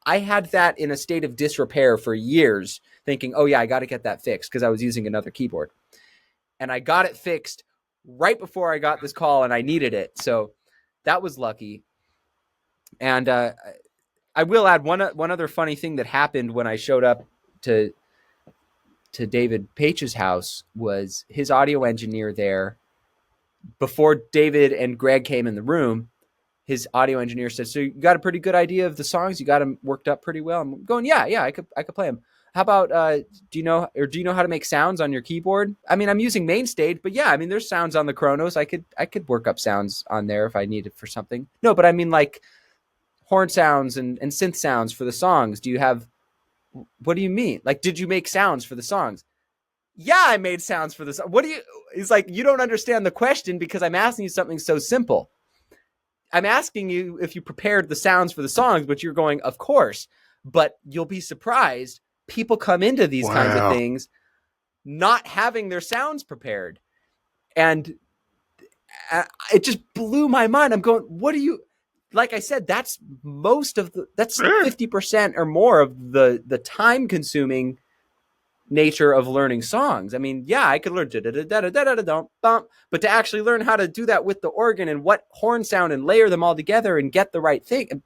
I had that in a state of disrepair for years, thinking, oh yeah, I got to get that fixed, because I was using another keyboard, and I got it fixed right before I got this call, and I needed it. So that was lucky. And I will add one other funny thing that happened when I showed up to David Paich's house. Was his audio engineer there before David and Greg came in the room, his audio engineer said, "So you got a pretty good idea of the songs? You got them worked up pretty well." I'm going, "Yeah, I could play them. How about do you know how to make sounds on your keyboard? I mean, I'm using MainStage, but yeah, I mean, there's sounds on the Chronos. I could work up sounds on there if I needed for something. No, but I mean, like horn sounds and synth sounds for the songs. Do you have? What do you mean? Like, did you make sounds for the songs? Yeah, I made sounds for this. What do you? He's like, you don't understand the question because I'm asking you something so simple. I'm asking you if you prepared the sounds for the songs, but you're going, of course. But you'll be surprised. People come into these kinds of things not having their sounds prepared. And it just blew my mind. I'm going, what do you, like I said, that's 50% or more of the time consuming nature of learning songs. I mean, yeah, I could learn but to actually learn how to do that with the organ and what horn sound and layer them all together and get the right thing,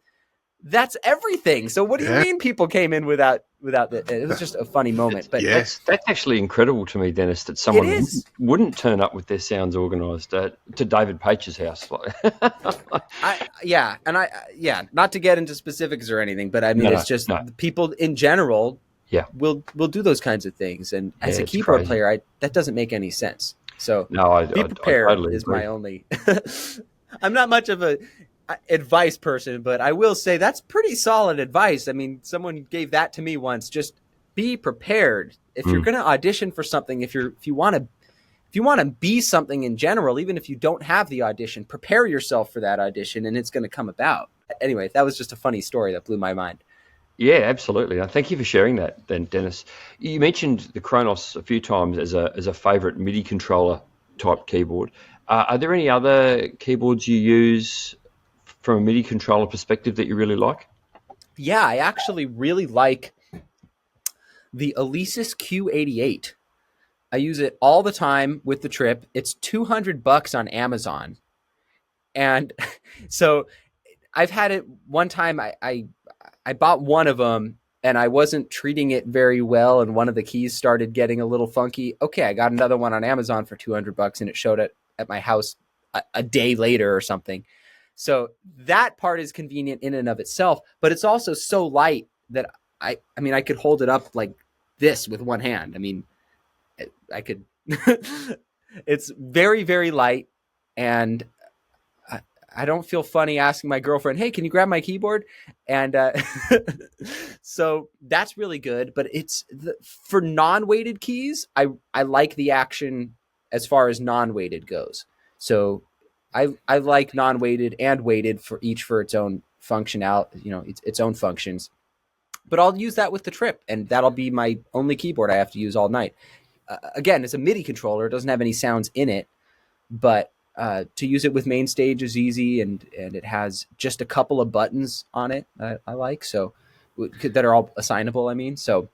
that's everything. So what do you mean people came in without that? It was just a funny moment. But that's actually incredible to me, Dennis, that someone wouldn't turn up with their sounds organised to David Paich's house. Not to get into specifics or anything, but I mean, people in general we'll do those kinds of things, and as a keyboard player, that doesn't make any sense. So be prepared totally is agree. my only. I'm not much of a advice person, but I will say that's pretty solid advice. I mean, someone gave that to me once. Just be prepared if you're going to audition for something. If you want to be something in general, even if you don't have the audition, prepare yourself for that audition, and it's going to come about. Anyway, that was just a funny story that blew my mind. Yeah, absolutely. Thank you for sharing that, then, Dennis. You mentioned the Chronos a few times as a favourite MIDI controller type keyboard. Are there any other keyboards you use from a MIDI controller perspective that you really like? Yeah, I actually really like the Alesis Q88. I use it all the time with the trip. It's $200 on Amazon, and so I've had it one time. I bought one of them and I wasn't treating it very well, and one of the keys started getting a little funky. Okay, I got another one on Amazon for $200 and it showed it at my house a day later or something. So that part is convenient in and of itself, but it's also so light that I mean, I could hold it up like this with one hand. I mean, I could, it's very, very light, and I don't feel funny asking my girlfriend, "Hey, can you grab my keyboard?" And so that's really good. But for non-weighted keys, I like the action as far as non-weighted goes. So I like non-weighted and weighted for its own functionality, its own functions. But I'll use that with the trip, and that'll be my only keyboard I have to use all night. Again, it's a MIDI controller; it doesn't have any sounds in it, but to use it with MainStage is easy, and it has just a couple of buttons on it I like, so that are all assignable. I mean, so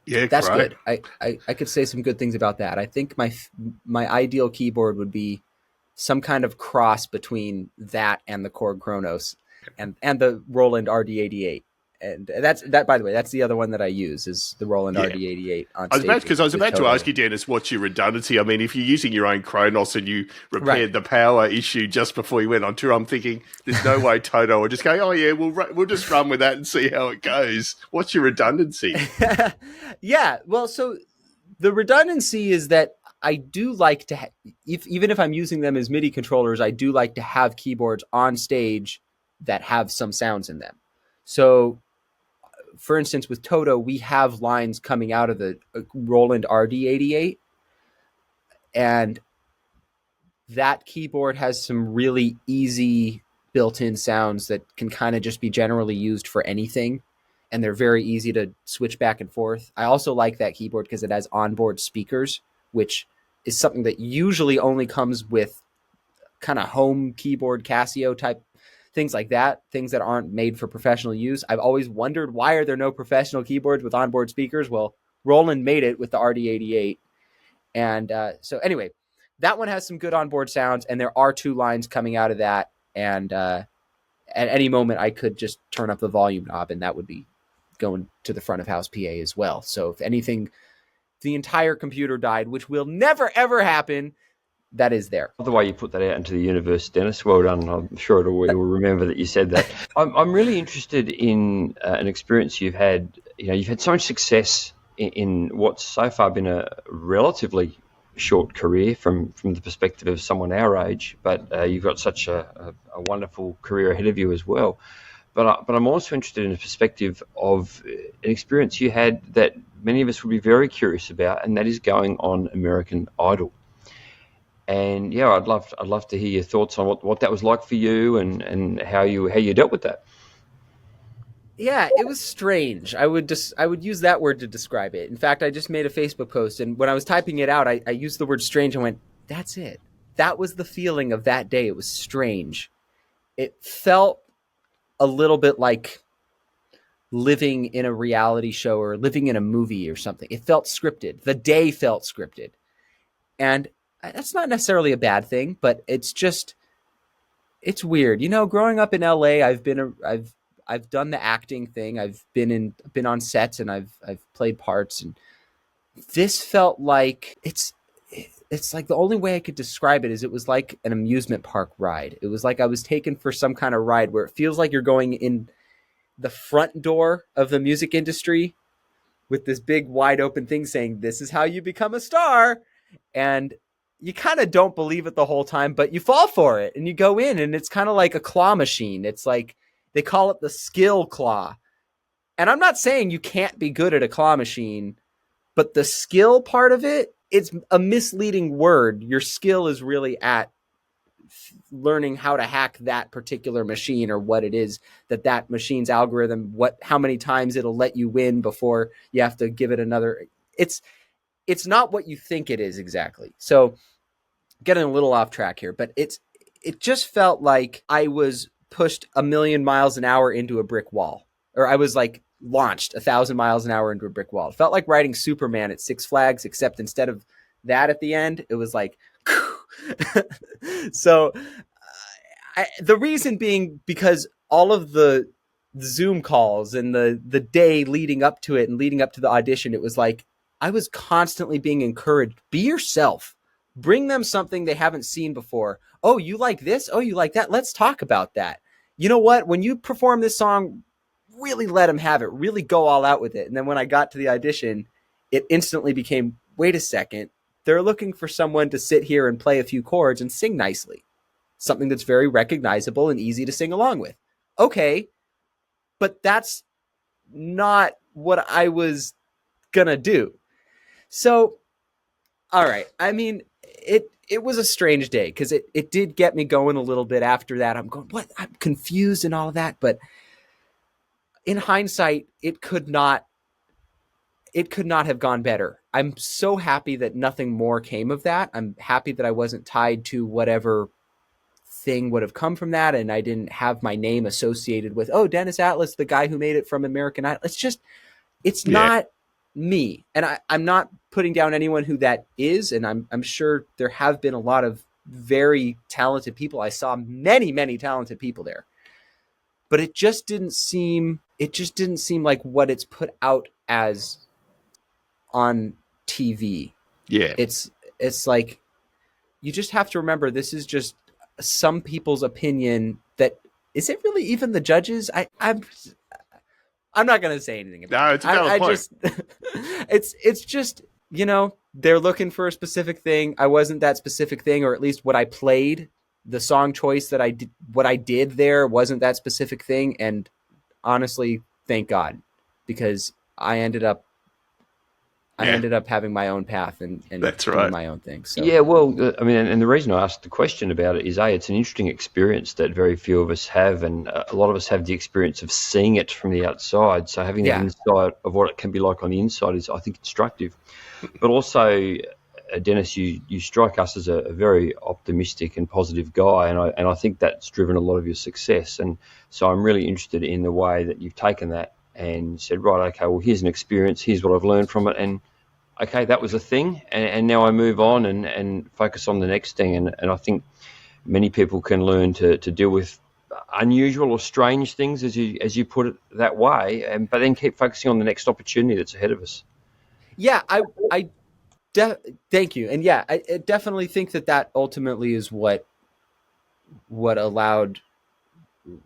that's great. good. I could say some good things about that. I think my ideal keyboard would be some kind of cross between that and the Korg Chronos and the Roland RD88. And that, by the way, that's the other one that I use is the Roland RD88 on stage. I was about to ask you, Dennis, what's your redundancy? I mean, if you're using your own Chronos and you repaired the power issue just before you went on tour, I'm thinking there's no way Toto will just go, "Oh yeah, we'll just run with that and see how it goes." What's your redundancy? Yeah, well, so the redundancy is that I do like to, even if I'm using them as MIDI controllers, I do like to have keyboards on stage that have some sounds in them. So, for instance, with Toto, we have lines coming out of the Roland RD88, and that keyboard has some really easy built-in sounds that can kind of just be generally used for anything, and they're very easy to switch back and forth. I also like that keyboard because it has onboard speakers, which is something that usually only comes with kind of home keyboard Casio type things like that, things that aren't made for professional use. I've always wondered, why are there no professional keyboards with onboard speakers? Well, Roland made it with the RD88. And so anyway, that one has some good onboard sounds, and there are two lines coming out of that. And at any moment, I could just turn up the volume knob, and that would be going to the front of house PA as well. So if anything, the entire computer died, which will never, ever happen, that is there. The way you put that out into the universe, Dennis, well done. I'm sure it will remember that you said that. I'm really interested in an experience you've had. You've had so much success in what's so far been a relatively short career from the perspective of someone our age, but you've got such a wonderful career ahead of you as well. But I'm also interested in the perspective of an experience you had that many of us would be very curious about, and that is going on American Idol. And yeah, I'd love to hear your thoughts on what that was like for you and how you dealt with that. Yeah, it was strange. I would use that word to describe it. In fact, I just made a Facebook post, and when I was typing it out, I used the word strange and went, that's it. That was the feeling of that day. It was strange. It felt a little bit like living in a reality show or living in a movie or something. It felt scripted. The day felt scripted. And that's not necessarily a bad thing, but it's weird. Growing up in LA, I've done the acting thing. I've been on sets and I've played parts, and this felt like it's like the only way I could describe it is it was like an amusement park ride. It was like I was taken for some kind of ride where it feels like you're going in the front door of the music industry with this big wide open thing saying, this is how you become a star. And you kind of don't believe it the whole time, but you fall for it and you go in, and it's kind of like a claw machine. It's like, they call it the skill claw. And I'm not saying you can't be good at a claw machine, but the skill part of it, it's a misleading word. Your skill is really at learning how to hack that particular machine, or what it is that machine's algorithm, how many times it'll let you win before you have to give it another. It's not what you think it is exactly. So getting a little off track here, but it just felt like I was pushed 1,000,000 miles an hour into a brick wall, or I was like launched 1,000 miles an hour into a brick wall. It felt like riding Superman at Six Flags, except instead of that at the end, it was like, so the reason being because all of the Zoom calls and the day leading up to it and leading up to the audition, it was like, I was constantly being encouraged, be yourself, bring them something they haven't seen before. Oh, you like this? Oh, you like that? Let's talk about that. You know what? When you perform this song, really let them have it, really go all out with it. And then when I got to the audition, it instantly became, wait a second, they're looking for someone to sit here and play a few chords and sing nicely. Something that's very recognizable and easy to sing along with. Okay, but that's not what I was gonna do. So, all right. I mean, it was a strange day because it did get me going a little bit after that. I'm going, what? I'm confused and all of that. But in hindsight, it could not have gone better. I'm so happy that nothing more came of that. I'm happy that I wasn't tied to whatever thing would have come from that, and I didn't have my name associated with, oh, Dennis Atlas, the guy who made it from American Idol. It's not me. And I'm not putting down anyone who that is, and I'm sure there have been a lot of very talented people. I saw many, many talented people there. But it just didn't seem like what it's put out as on TV. Yeah. It's like, you just have to remember, this is just some people's opinion. That is it really even the judges? I'm not going to say anything about it. No, it's a valid point. It's just, they're looking for a specific thing. I wasn't that specific thing, or at least what I played, the song choice that I did, what I did there wasn't that specific thing. And honestly, thank God, because I ended up having my own path and that's doing right. my own thing. So. Yeah, well, I mean, and the reason I asked the question about it is, it's an interesting experience that very few of us have, and a lot of us have the experience of seeing it from the outside. So having the insight of what it can be like on the inside is, I think, instructive. But also, Dennis, you strike us as a very optimistic and positive guy, and I think that's driven a lot of your success. And so I'm really interested in the way that you've taken that and said, right, okay, well, here's an experience, here's what I've learned from it, and okay, that was a thing, and now I move on and focus on the next thing. And I think many people can learn to deal with unusual or strange things, as you put it that way, but then keep focusing on the next opportunity that's ahead of us. Yeah, I Thank you. And yeah, I definitely think that ultimately is what allowed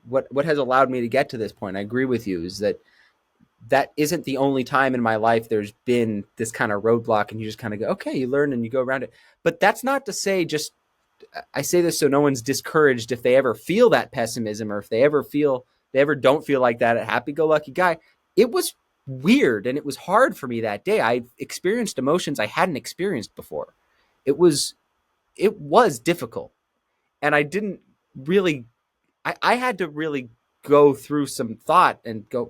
what has allowed me to get to this point. I agree with you, is that isn't the only time in my life there's been this kind of roadblock, and you just kind of go, okay, you learn and you go around it. But that's not to say, just, I say this so no one's discouraged if they ever feel that pessimism, or if they ever don't feel like that happy-go-lucky guy. It was weird, and it was hard for me that day. I experienced emotions I hadn't experienced before. It was difficult, and I didn't really, I had to really go through some thought and go,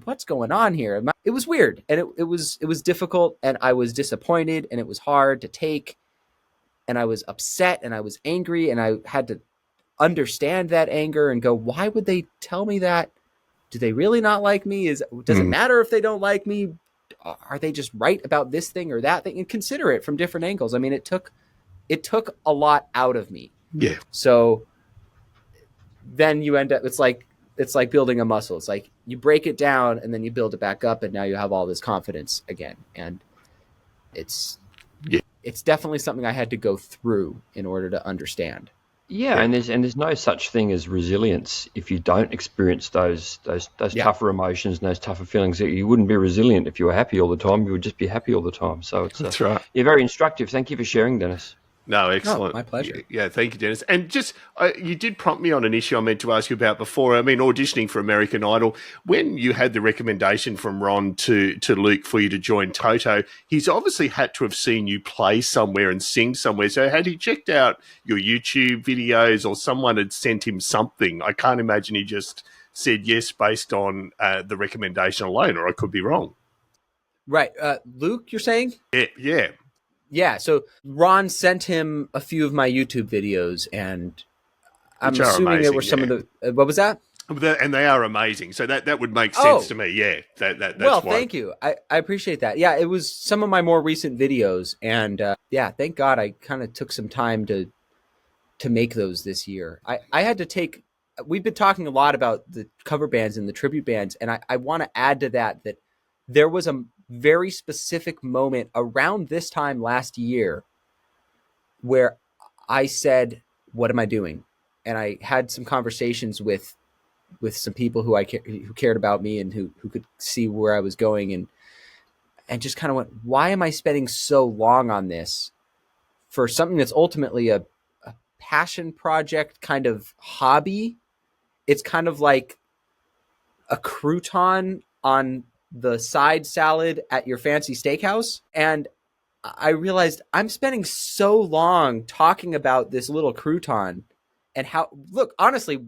what's going on here? It was weird, and it was difficult, and I was disappointed, and it was hard to take, and I was upset, and I was angry, and I had to understand that anger and go, why would they tell me that? Do they really not like me? Does it matter if they don't like me? Are they just right about this thing or that thing? And consider it from different angles. I mean, it took a lot out of me. Yeah. So then you end up, it's like building a muscle. It's like you break it down and then you build it back up, and now you have all this confidence again. And it's definitely something I had to go through in order to understand. Yeah, and there's no such thing as resilience if you don't experience those tougher emotions and those tougher feelings. You wouldn't be resilient if you were happy all the time. You would just be happy all the time. So that's right. You're very instructive. Thank you for sharing, Dennis. No, excellent. My pleasure. Yeah, thank you, Dennis. And just, you did prompt me on an issue I meant to ask you about before. I mean, auditioning for American Idol, when you had the recommendation from Ron to Luke for you to join Toto, he's obviously had to have seen you play somewhere and sing somewhere. So had he checked out your YouTube videos, or someone had sent him something? I can't imagine he just said yes based on the recommendation alone, or I could be wrong. Right. Luke, you're saying? Yeah. Yeah, so Ron sent him a few of my YouTube videos, and I'm assuming there were some of the... what was that? And they are amazing. So that would make sense to me. Yeah, that's well, why. Thank you. I appreciate that. Yeah, it was some of my more recent videos, and thank God I kind of took some time to make those this year. I had to take... We've been talking a lot about the cover bands and the tribute bands, and I want to add to that there was a very specific moment around this time last year where I said, what am I doing? And I had some conversations with some people who cared about me and who could see where I was going, and just kind of went, why am I spending so long on this for something that's ultimately a passion project, kind of hobby? It's kind of like a crouton on the side salad at your fancy steakhouse. And I realized I'm spending so long talking about this little crouton, and how, look, honestly,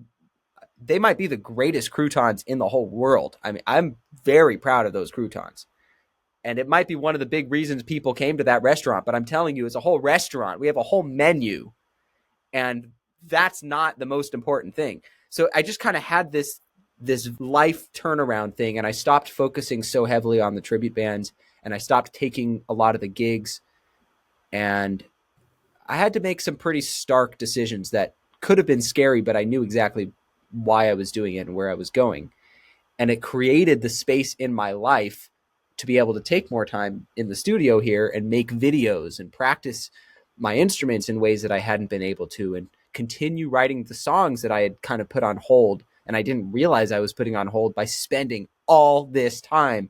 they might be the greatest croutons in the whole world. I mean, I'm very proud of those croutons, and it might be one of the big reasons people came to that restaurant, but I'm telling you, it's a whole restaurant. We have a whole menu, and that's not the most important thing. So I just kind of had this life turnaround thing, and I stopped focusing so heavily on the tribute bands, and I stopped taking a lot of the gigs, and I had to make some pretty stark decisions that could have been scary, but I knew exactly why I was doing it and where I was going. And it created the space in my life to be able to take more time in the studio here and make videos and practice my instruments in ways that I hadn't been able to, and continue writing the songs that I had kind of put on hold. And I didn't realize I was putting on hold by spending all this time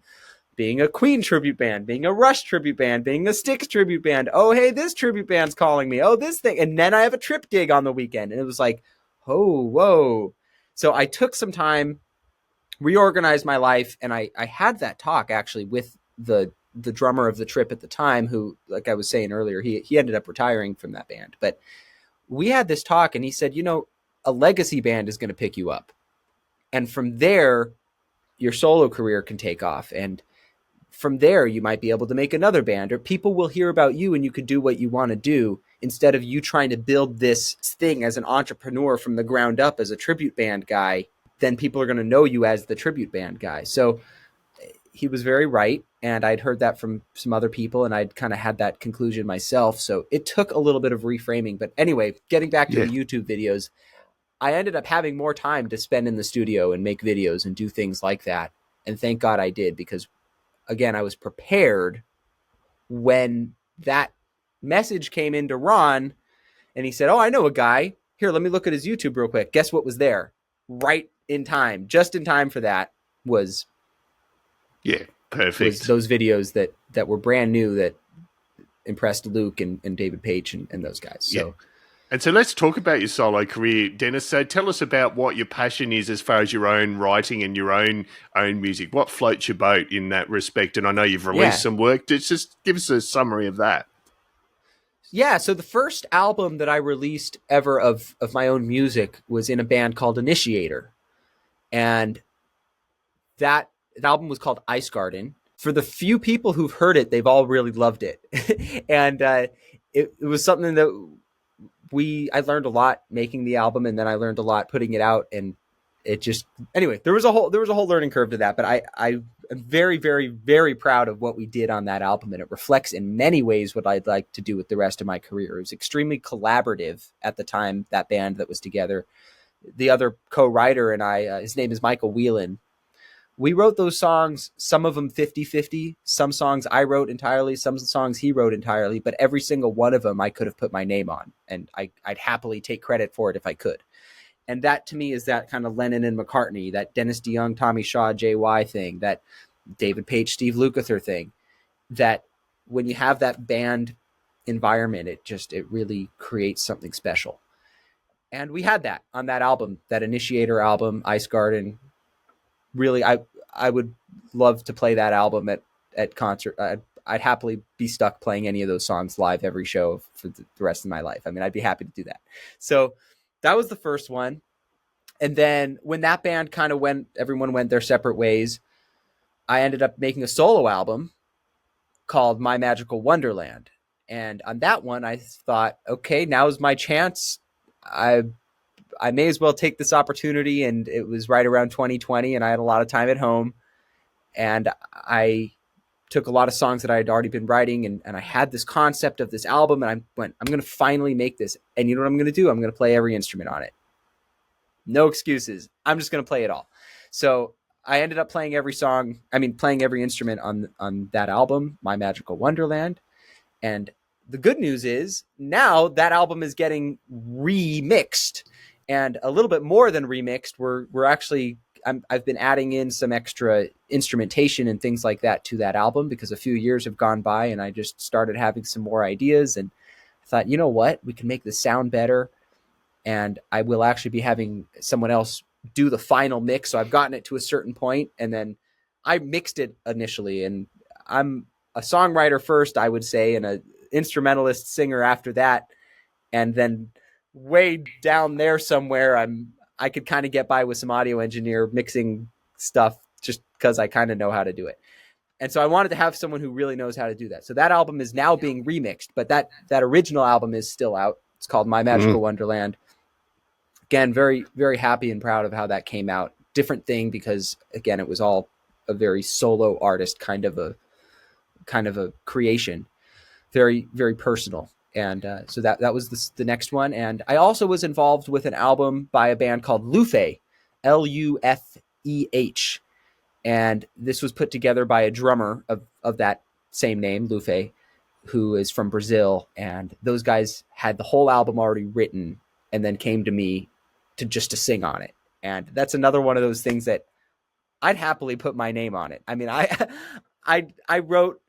being a Queen tribute band, being a Rush tribute band, being a Styx tribute band. Oh, hey, this tribute band's calling me. Oh, this thing. And then I have a trip gig on the weekend. And it was like, oh, whoa. So I took some time, reorganized my life. And I had that talk actually with the drummer of the Trip at the time, who, like I was saying earlier, he ended up retiring from that band. But we had this talk, and he said, a legacy band is going to pick you up. And from there, your solo career can take off. And from there, you might be able to make another band, or people will hear about you and you could do what you want to do, instead of you trying to build this thing as an entrepreneur from the ground up as a tribute band guy. Then people are going to know you as the tribute band guy. So he was very right. And I'd heard that from some other people, and I'd kind of had that conclusion myself. So it took a little bit of reframing. But anyway, getting back to the YouTube videos, I ended up having more time to spend in the studio and make videos and do things like that. And thank God I did, because again, I was prepared when that message came into Ron, and he said, "Oh, I know a guy. Here, let me look at his YouTube real quick." Guess what was there? Right in time, just in time for that was perfect. those videos that were brand new that impressed Luke and David Paich and those guys. So. And so let's talk about your solo career, Dennis. So tell us about what your passion is as far as your own writing and your own music. What floats your boat in that respect? And I know you've released some work. Just give us a summary of that. Yeah, so the first album that I released ever of my own music was in a band called Initiator. And that album was called Ice Garden. For the few people who've heard it, they've all really loved it. And it was something that I learned a lot making the album, and then I learned a lot putting it out, and it just, anyway, there was a whole learning curve to that, but I am very, very, very proud of what we did on that album, and it reflects in many ways what I'd like to do with the rest of my career. It was extremely collaborative at the time, that band that was together. The other co-writer and I, his name is Michael Whelan. We wrote those songs, some of them 50-50. Some songs I wrote entirely, some songs he wrote entirely, but every single one of them I could have put my name on, and I'd happily take credit for it if I could. And that to me is that kind of Lennon and McCartney, that Dennis DeYoung, Tommy Shaw, JY thing, that David Paich, Steve Lukather thing, that when you have that band environment, it really creates something special. And we had that on that album, that Initiator album, Ice Garden. Really, I would love to play that album at concert. I'd happily be stuck playing any of those songs live every show for the rest of my life. I mean, I'd be happy to do that. So that was the first one. And then when that band kind of everyone went their separate ways, I ended up making a solo album called My Magical Wonderland. And on that one, I thought, okay, now's my chance. I may as well take this opportunity. And it was right around 2020, and I had a lot of time at home, and I took a lot of songs that I had already been writing, and I had this concept of this album, and I went, I'm going to finally make this. And you know what I'm going to do? I'm going to play every instrument on it. No excuses. I'm just going to play it all. So I ended up playing every instrument on that album, My Magical Wonderland. And the good news is now that album is getting remixed, and a little bit more than remixed. We're actually, I've been adding in some extra instrumentation and things like that to that album, because a few years have gone by and I just started having some more ideas, and I thought, you know what, we can make this sound better. And I will actually be having someone else do the final mix. So I've gotten it to a certain point, and then I mixed it initially, and I'm a songwriter first, I would say, and an instrumentalist singer after that. And then way down there somewhere, I could kind of get by with some audio engineer mixing stuff, just because I kind of know how to do it. And so I wanted to have someone who really knows how to do that. So that album is now being remixed, but that original album is still out. It's called My Magical Wonderland. Again, very, very happy and proud of how that came out. Different thing, because again, it was all a very solo artist kind of a creation, very, very personal. And so that was the next one. And I also was involved with an album by a band called Lufeh, Lufeh. And this was put together by a drummer of that same name, Lufeh, who is from Brazil. And those guys had the whole album already written and then came to me to sing on it. And that's another one of those things that I'd happily put my name on it. I mean, I wrote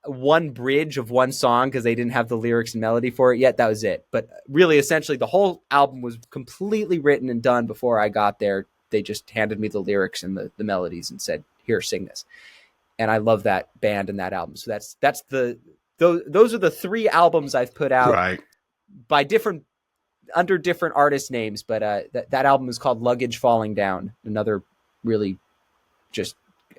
one bridge of one song because they didn't have the lyrics and melody for it yet. That was it. But really, essentially, the whole album was completely written and done before I got there. They just handed me the lyrics and the melodies and said, "Here, sing this." And I love that band and that album. So those are the three albums I've put out by under different artist names. But that album is called Luggage Falling Down. Another really,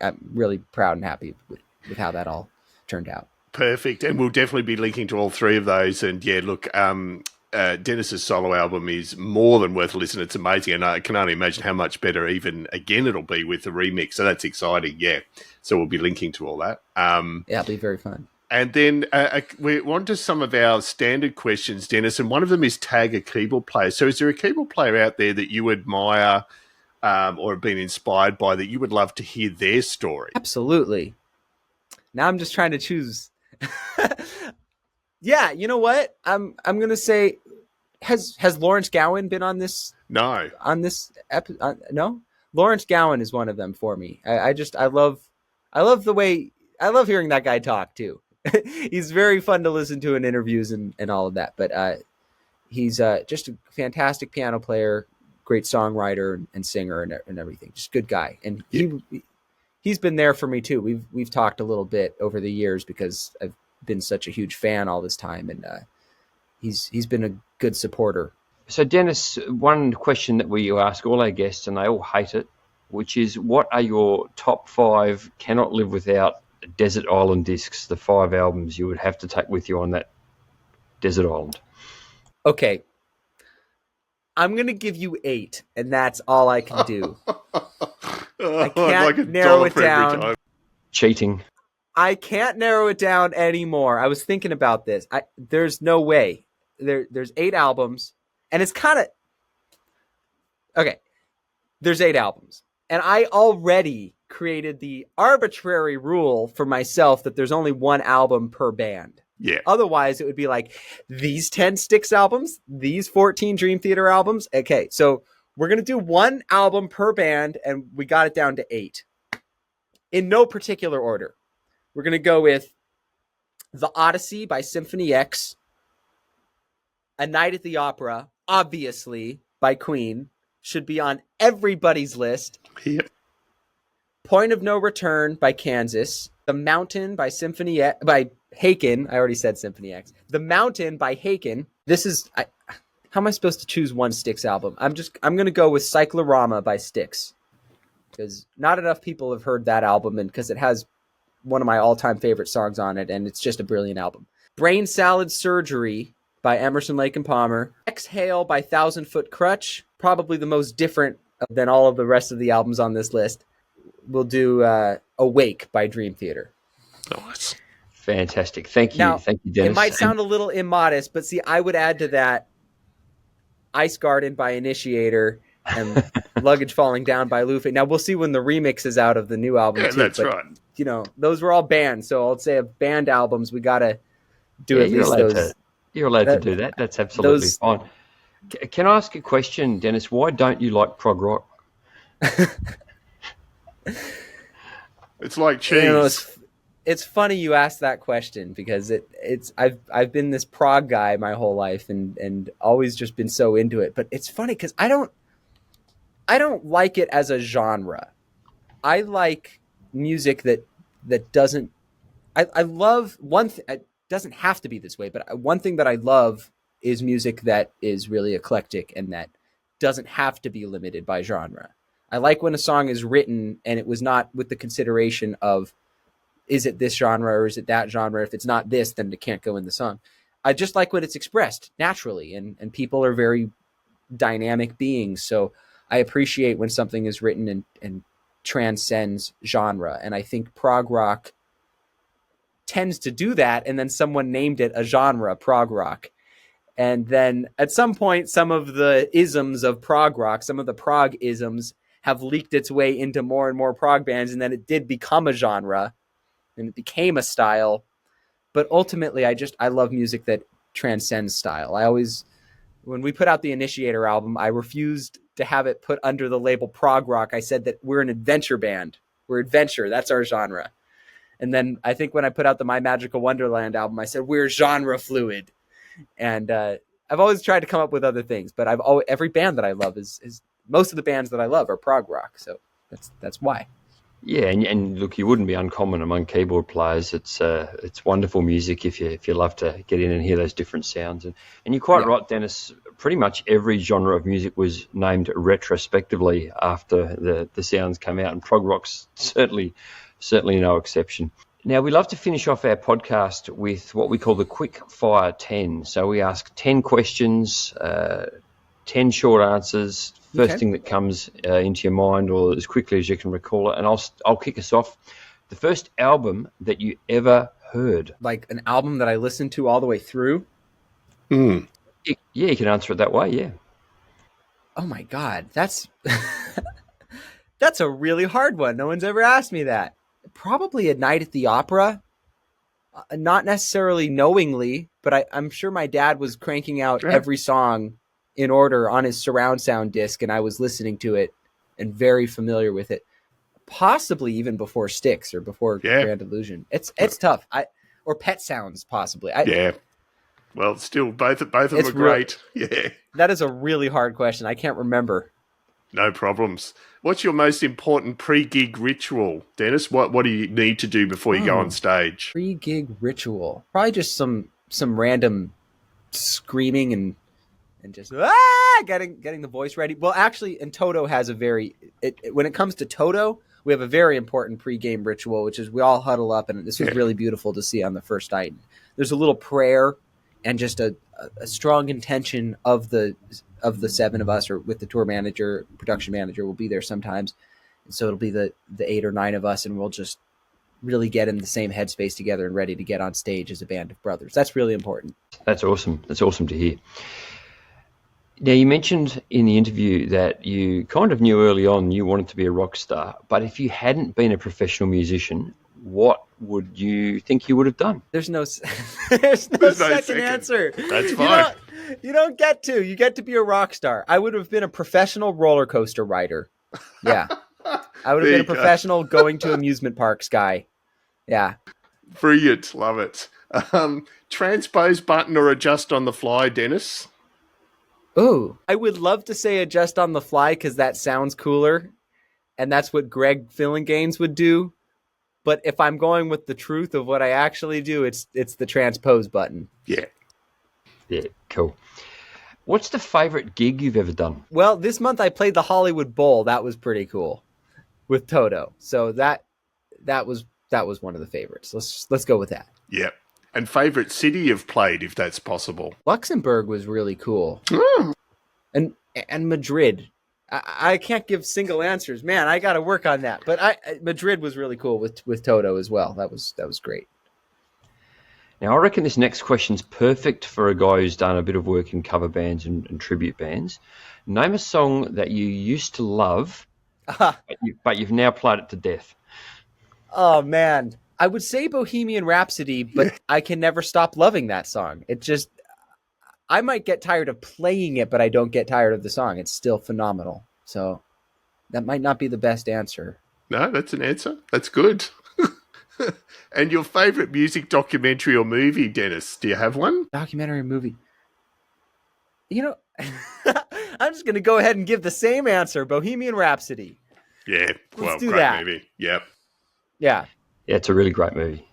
I'm really proud and happy with how that all turned out. Perfect. And we'll definitely be linking to all three of those. And yeah, look, Dennis's solo album is more than worth a listen. It's amazing. And I can only imagine how much better even again it'll be with the remix. So that's exciting. Yeah. So we'll be linking to all that. Yeah, it'll be very fun. And then we're on to some of our standard questions, Dennis, and one of them is tag a keyboard player. So is there a keyboard player out there that you admire or have been inspired by that you would love to hear their story? Absolutely. Now I'm just trying to choose Yeah, you know what? I'm gonna say, has Lawrence Gowan been on this No. no? Lawrence Gowan is one of them for me. I love the way I love hearing that guy talk too. He's very fun to listen to in interviews and all of that. But he's just a fantastic piano player, great songwriter and singer and everything. Just good guy. And he's been there for me too. We've talked a little bit over the years because I've been such a huge fan all this time, and he's been a good supporter. So, Dennis, one question that we ask all our guests, and they all hate it, which is, what are your top 5 cannot live without desert island discs, the 5 albums you would have to take with you on that desert island? Okay. I'm going to give you 8, and that's all I can do. I can't narrow it down. Cheating. I can't narrow it down anymore. I was thinking about this. There's no way. There's 8 albums, and it's kind of... Okay. There's 8 albums, and I already created the arbitrary rule for myself that there's only one album per band. Yeah. Otherwise, it would be like these 10 Styx albums, these 14 Dream Theater albums. Okay, so we're going to do one album per band, and we got it down to 8. In no particular order. We're going to go with The Odyssey by Symphony X, A Night at the Opera, obviously, by Queen, should be on everybody's list. Yep. Point of No Return by Kansas, The Mountain by by Haken. I already said Symphony X. The Mountain by Haken. This is... how am I supposed to choose one Styx album? I'm going to go with Cyclorama by Styx, because not enough people have heard that album, and because it has one of my all-time favorite songs on it, and it's just a brilliant album. Brain Salad Surgery by Emerson, Lake and Palmer. Exhale by Thousand Foot Crutch, probably the most different than all of the rest of the albums on this list. We'll do Awake by Dream Theater. Nice. Fantastic. Thank you. Now, thank you, Dennis. It might sound a little immodest, but see, I would add to that Ice Garden by Initiator and Luggage Falling Down by Lufeh. Now, we'll see when the remix is out of the new album, too. That's right. You know, those were all bands, so I'll say of band albums, we got to do at least those. You're allowed to do that. That's absolutely fine. Can I ask a question, Dennis? Why don't you like prog rock? It's like cheese. You know, it's funny you asked that question, because I've been this prog guy my whole life and always just been so into it. But it's funny because I don't like it as a genre. I like music that doesn't. I love one thing. It doesn't have to be this way, but one thing that I love is music that is really eclectic and that doesn't have to be limited by genre. I like when a song is written and it was not with the consideration of, is it this genre or is it that genre? If it's not this, then it can't go in the song. I just like when it's expressed naturally, and people are very dynamic beings. So I appreciate when something is written and transcends genre. And I think prog rock tends to do that. And then someone named it a genre, prog rock. And then at some point, some of the isms of prog rock, some of the prog isms have leaked its way into more and more prog bands. And then it did become a genre and it became a style. But ultimately, I love music that transcends style. When we put out the Initiator album, I refused to have it put under the label prog rock. I said that we're an adventure band. We're adventure. That's our genre. And then I think when I put out the My Magical Wonderland album, I said we're genre fluid. And I've always tried to come up with other things, but every band that I love is most of the bands that I love are prog rock. So that's why. Yeah, and look, you wouldn't be uncommon among keyboard players. It's wonderful music if you love to get in and hear those different sounds. And you're quite right, Dennis. Pretty much every genre of music was named retrospectively after the sounds came out, and prog rock's certainly no exception. Now, we love to finish off our podcast with what we call the Quick Fire 10. So we ask 10 questions, 10 short answers. First thing that comes into your mind, or as quickly as you can recall it. And I'll kick us off. The first album that you ever heard. Like an album that I listened to all the way through? Yeah, you can answer it that way, yeah. Oh, my God. That's a really hard one. No one's ever asked me that. Probably A Night at the Opera. Not necessarily knowingly, but I'm sure my dad was cranking out every song in order on his surround sound disc, and I was listening to it and very familiar with it. Possibly even before Styx or before Grand Illusion. It's tough. Or Pet Sounds, possibly. Well, still, both of them are great. Yeah. That is a really hard question. I can't remember. No problems. What's your most important pre-gig ritual, Dennis? What do you need to do before you go on stage? Pre-gig ritual. Probably just some random screaming and just getting the voice ready. Well, actually, and Toto has when it comes to Toto, we have a very important pre-game ritual, which is we all huddle up, and this was really beautiful to see on the first night. There's a little prayer and just a strong intention of the seven of us, or with the tour manager, production manager will be there sometimes. And so it'll be the 8 or 9 of us, and we'll just really get in the same headspace together and ready to get on stage as a band of brothers. That's really important. That's awesome. That's awesome to hear. Now, you mentioned in the interview that you kind of knew early on you wanted to be a rock star, but if you hadn't been a professional musician, what would you think you would have done? There's no second answer. That's fine. You don't get to. You get to be a rock star. I would have been a professional roller coaster rider. Yeah. I would have been a professional going to amusement parks guy. Yeah. Brilliant. Love it. Transpose button or adjust on the fly, Dennis? Ooh. I would love to say adjust on the fly because that sounds cooler. And that's what Greg Phillinganes would do. But if I'm going with the truth of what I actually do, it's the transpose button. Yeah. Yeah, cool. What's the favorite gig you've ever done? Well, this month I played the Hollywood Bowl. That was pretty cool with Toto. So that was one of the favorites. Let's go with that. Yeah. And favorite city you've played, if that's possible? Luxembourg was really cool. And Madrid. I can't give single answers. Man, I got to work on that. But Madrid was really cool with Toto as well. That was great. Now, I reckon this next question's perfect for a guy who's done a bit of work in cover bands and tribute bands. Name a song that you used to love, but you've now played it to death. Oh, man. I would say Bohemian Rhapsody, but I can never stop loving that song. I might get tired of playing it, but I don't get tired of the song. It's still phenomenal. So that might not be the best answer. No, that's an answer. That's good. And your favorite music documentary or movie, Dennis? Do you have one? Documentary movie. I'm just going to go ahead and give the same answer. Bohemian Rhapsody. Yeah. Let's do great that. movie. Yep. Yeah. Yeah, it's a really great movie.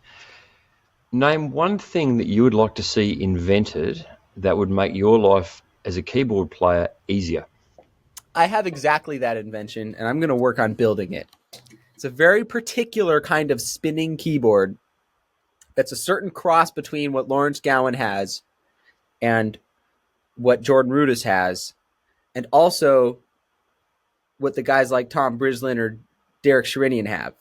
Name one thing that you would like to see invented that would make your life as a keyboard player easier. I have exactly that invention, and I'm going to work on building it. It's a very particular kind of spinning keyboard that's a certain cross between what Lawrence Gowan has and what Jordan Rudess has, and also what the guys like Tom Brislin or Derek Sherinian have.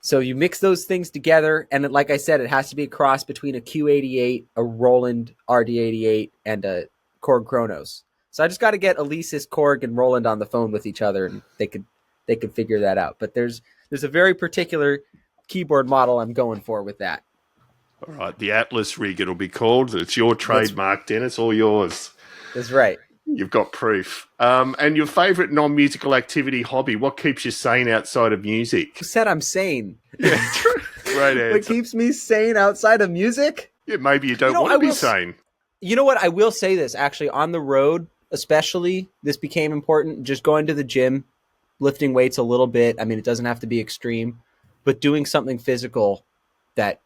So you mix those things together, and like I said, it has to be a cross between a Q88, a Roland RD88, and a Korg Kronos. So I just got to get Alesis, Korg, and Roland on the phone with each other, and they could figure that out. But there's a very particular keyboard model I'm going for with that. All right, the Atlas rig it'll be called. It's your trademark, Dennis, all yours. That's right. You've got proof. And your favourite non-musical activity hobby, what keeps you sane outside of music? Who said I'm sane? Yeah, great answer. What keeps me sane outside of music? Yeah, maybe you don't want to be sane. You know what? I will say this, actually, on the road, especially, this became important. Just going to the gym, lifting weights a little bit. I mean, it doesn't have to be extreme, but doing something physical that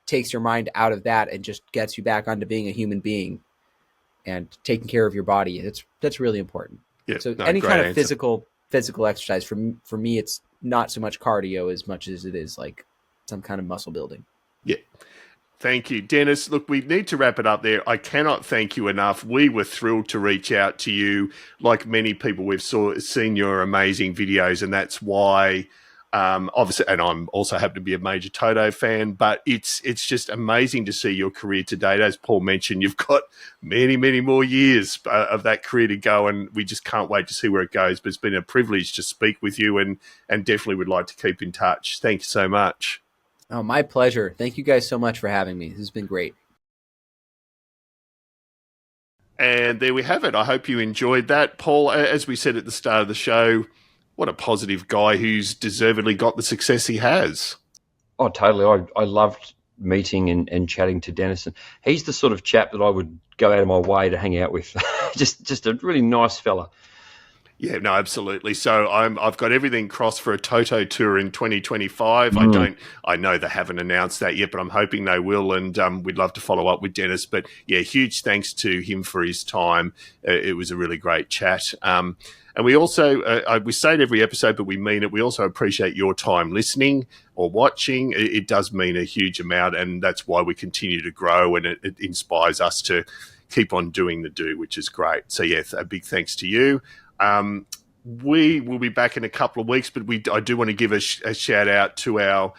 takes your mind out of that and just gets you back onto being a human being and taking care of your body. That's really important. Yeah, so any kind of physical exercise, for me, it's not so much cardio as much as it is like some kind of muscle building. Yeah. Thank you, Dennis. Look, we need to wrap it up there. I cannot thank you enough. We were thrilled to reach out to you. Like many people, we've seen your amazing videos, and that's why, obviously, and I'm also happen to be a major Toto fan, but it's just amazing to see your career to date. As Paul mentioned, you've got many, many more years of that career to go, and we just can't wait to see where it goes. But it's been a privilege to speak with you, and definitely would like to keep in touch. Thank you so much. Oh, my pleasure. Thank you guys so much for having me. This has been great. And there we have it. I hope you enjoyed that. Paul, as we said at the start of the show, what a positive guy who's deservedly got the success he has. Oh, totally. I loved meeting and chatting to Dennis. And he's the sort of chap that I would go out of my way to hang out with. just a really nice fella. Yeah, no, absolutely. So I've got everything crossed for a Toto tour in 2025. I know they haven't announced that yet, but I'm hoping they will. And we'd love to follow up with Dennis. But yeah, huge thanks to him for his time. It was a really great chat. And we also, we say it every episode, but we mean it. We also appreciate your time listening or watching. It does mean a huge amount, and that's why we continue to grow, and it inspires us to keep on doing the do, which is great. So yeah, a big thanks to you. We will be back in a couple of weeks, but I do want to give a shout out to our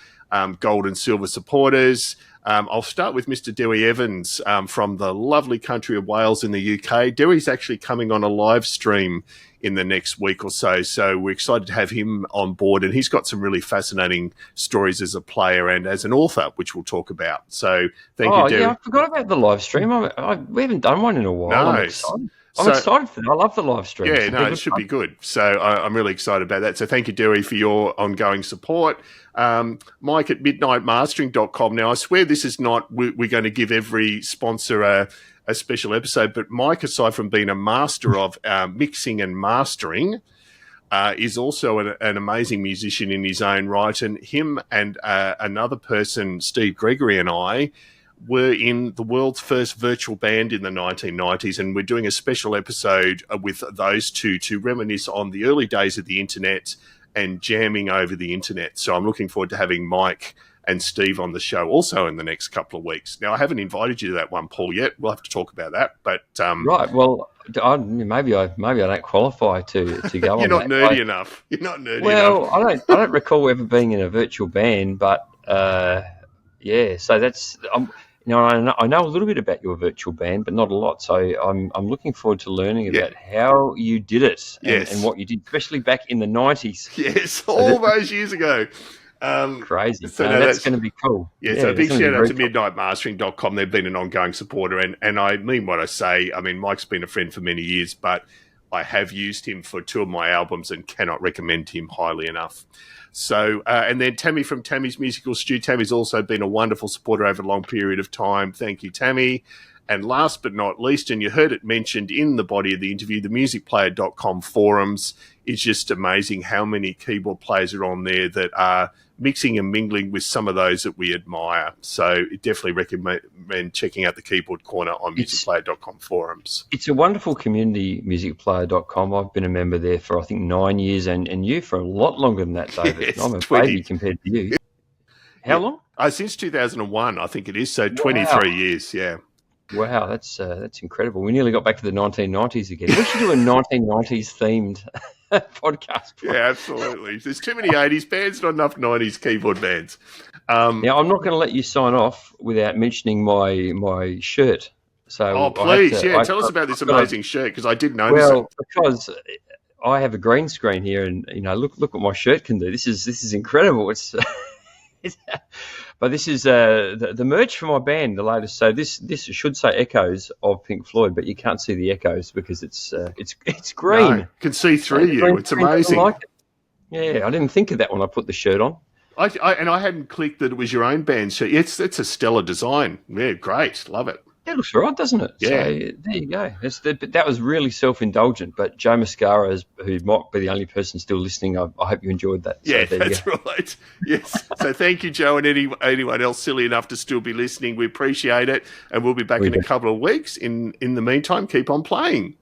gold and silver supporters. I'll start with Mr. Dewey Evans from the lovely country of Wales in the UK. Dewey's actually coming on a live stream in the next week or so, so we're excited to have him on board, and he's got some really fascinating stories as a player and as an author, which we'll talk about. So thank you, Dewey. Yeah, I forgot about the live stream. We haven't done one in a while. No. I'm excited for that. I love the live stream. Yeah, no, it should be good. So I'm really excited about that. So thank you, Dewey, for your ongoing support. Mike at midnightmastering.com. Now, I swear this is not, we're going to give every sponsor a special episode, but Mike, aside from being a master of mixing and mastering, is also an amazing musician in his own right. And him and another person, Steve Gregory, and I were in the world's first virtual band in the 1990s, and we're doing a special episode with those two to reminisce on the early days of the internet and jamming over the internet. So I'm looking forward to having Mike and Steve on the show also in the next couple of weeks. Now, I haven't invited you to that one, Paul, yet. We'll have to talk about that. But right, well, maybe I don't qualify to go on. You're not nerdy enough. You're not nerdy enough. Well, I don't recall ever being in a virtual band, but yeah. So that's I know a little bit about your virtual band, but not a lot. So I'm looking forward to learning about how you did it and what you did, especially back in the 90s. Yes, all those years ago. Crazy. So that's going to be cool. Yeah, so a big shout out to midnightmastering.com. They've been an ongoing supporter, and I mean what I say. I mean, Mike's been a friend for many years, but I have used him for 2 of my albums and cannot recommend him highly enough. So, and then Tammy from Tammy's Musical Stew. Tammy's also been a wonderful supporter over a long period of time. Thank you, Tammy. And last but not least, and you heard it mentioned in the body of the interview, the musicplayer.com forums. It's just amazing how many keyboard players are on there that are mixing and mingling with some of those that we admire. So definitely recommend checking out the Keyboard Corner on musicplayer.com forums. It's a wonderful community, musicplayer.com. I've been a member there for, I think, 9 years, and you for a lot longer than that, David. Yes, I'm a 20. Baby compared to you. How long? Since 2001, I think it is. So 23 years, yeah. Wow, that's incredible. We nearly got back to the 1990s again. We should do a 1990s themed podcast. Yeah, absolutely. There's too many 80s bands, not enough 90s keyboard bands. Now, I'm not going to let you sign off without mentioning my shirt. So, please, tell us about this amazing shirt, because I did notice it. Because I have a green screen here, and look what my shirt can do. This is incredible. But this is the merch for my band, the latest. So this should say Echoes of Pink Floyd, but you can't see the echoes because it's green. No, can see through you. It's amazing. Like it. Yeah, I didn't think of that when I put the shirt on. I hadn't clicked that it was your own band shirt. It's a stellar design. Yeah, great. Love it. It looks right, doesn't it? Yeah. So there you go. That was really self-indulgent, but Joe Mascara, who might be the only person still listening, I hope you enjoyed that. Yeah, that's right. Yes. So thank you, Joe, and anyone else silly enough to still be listening. We appreciate it, and we'll be back in a couple of weeks. In the meantime, keep on playing.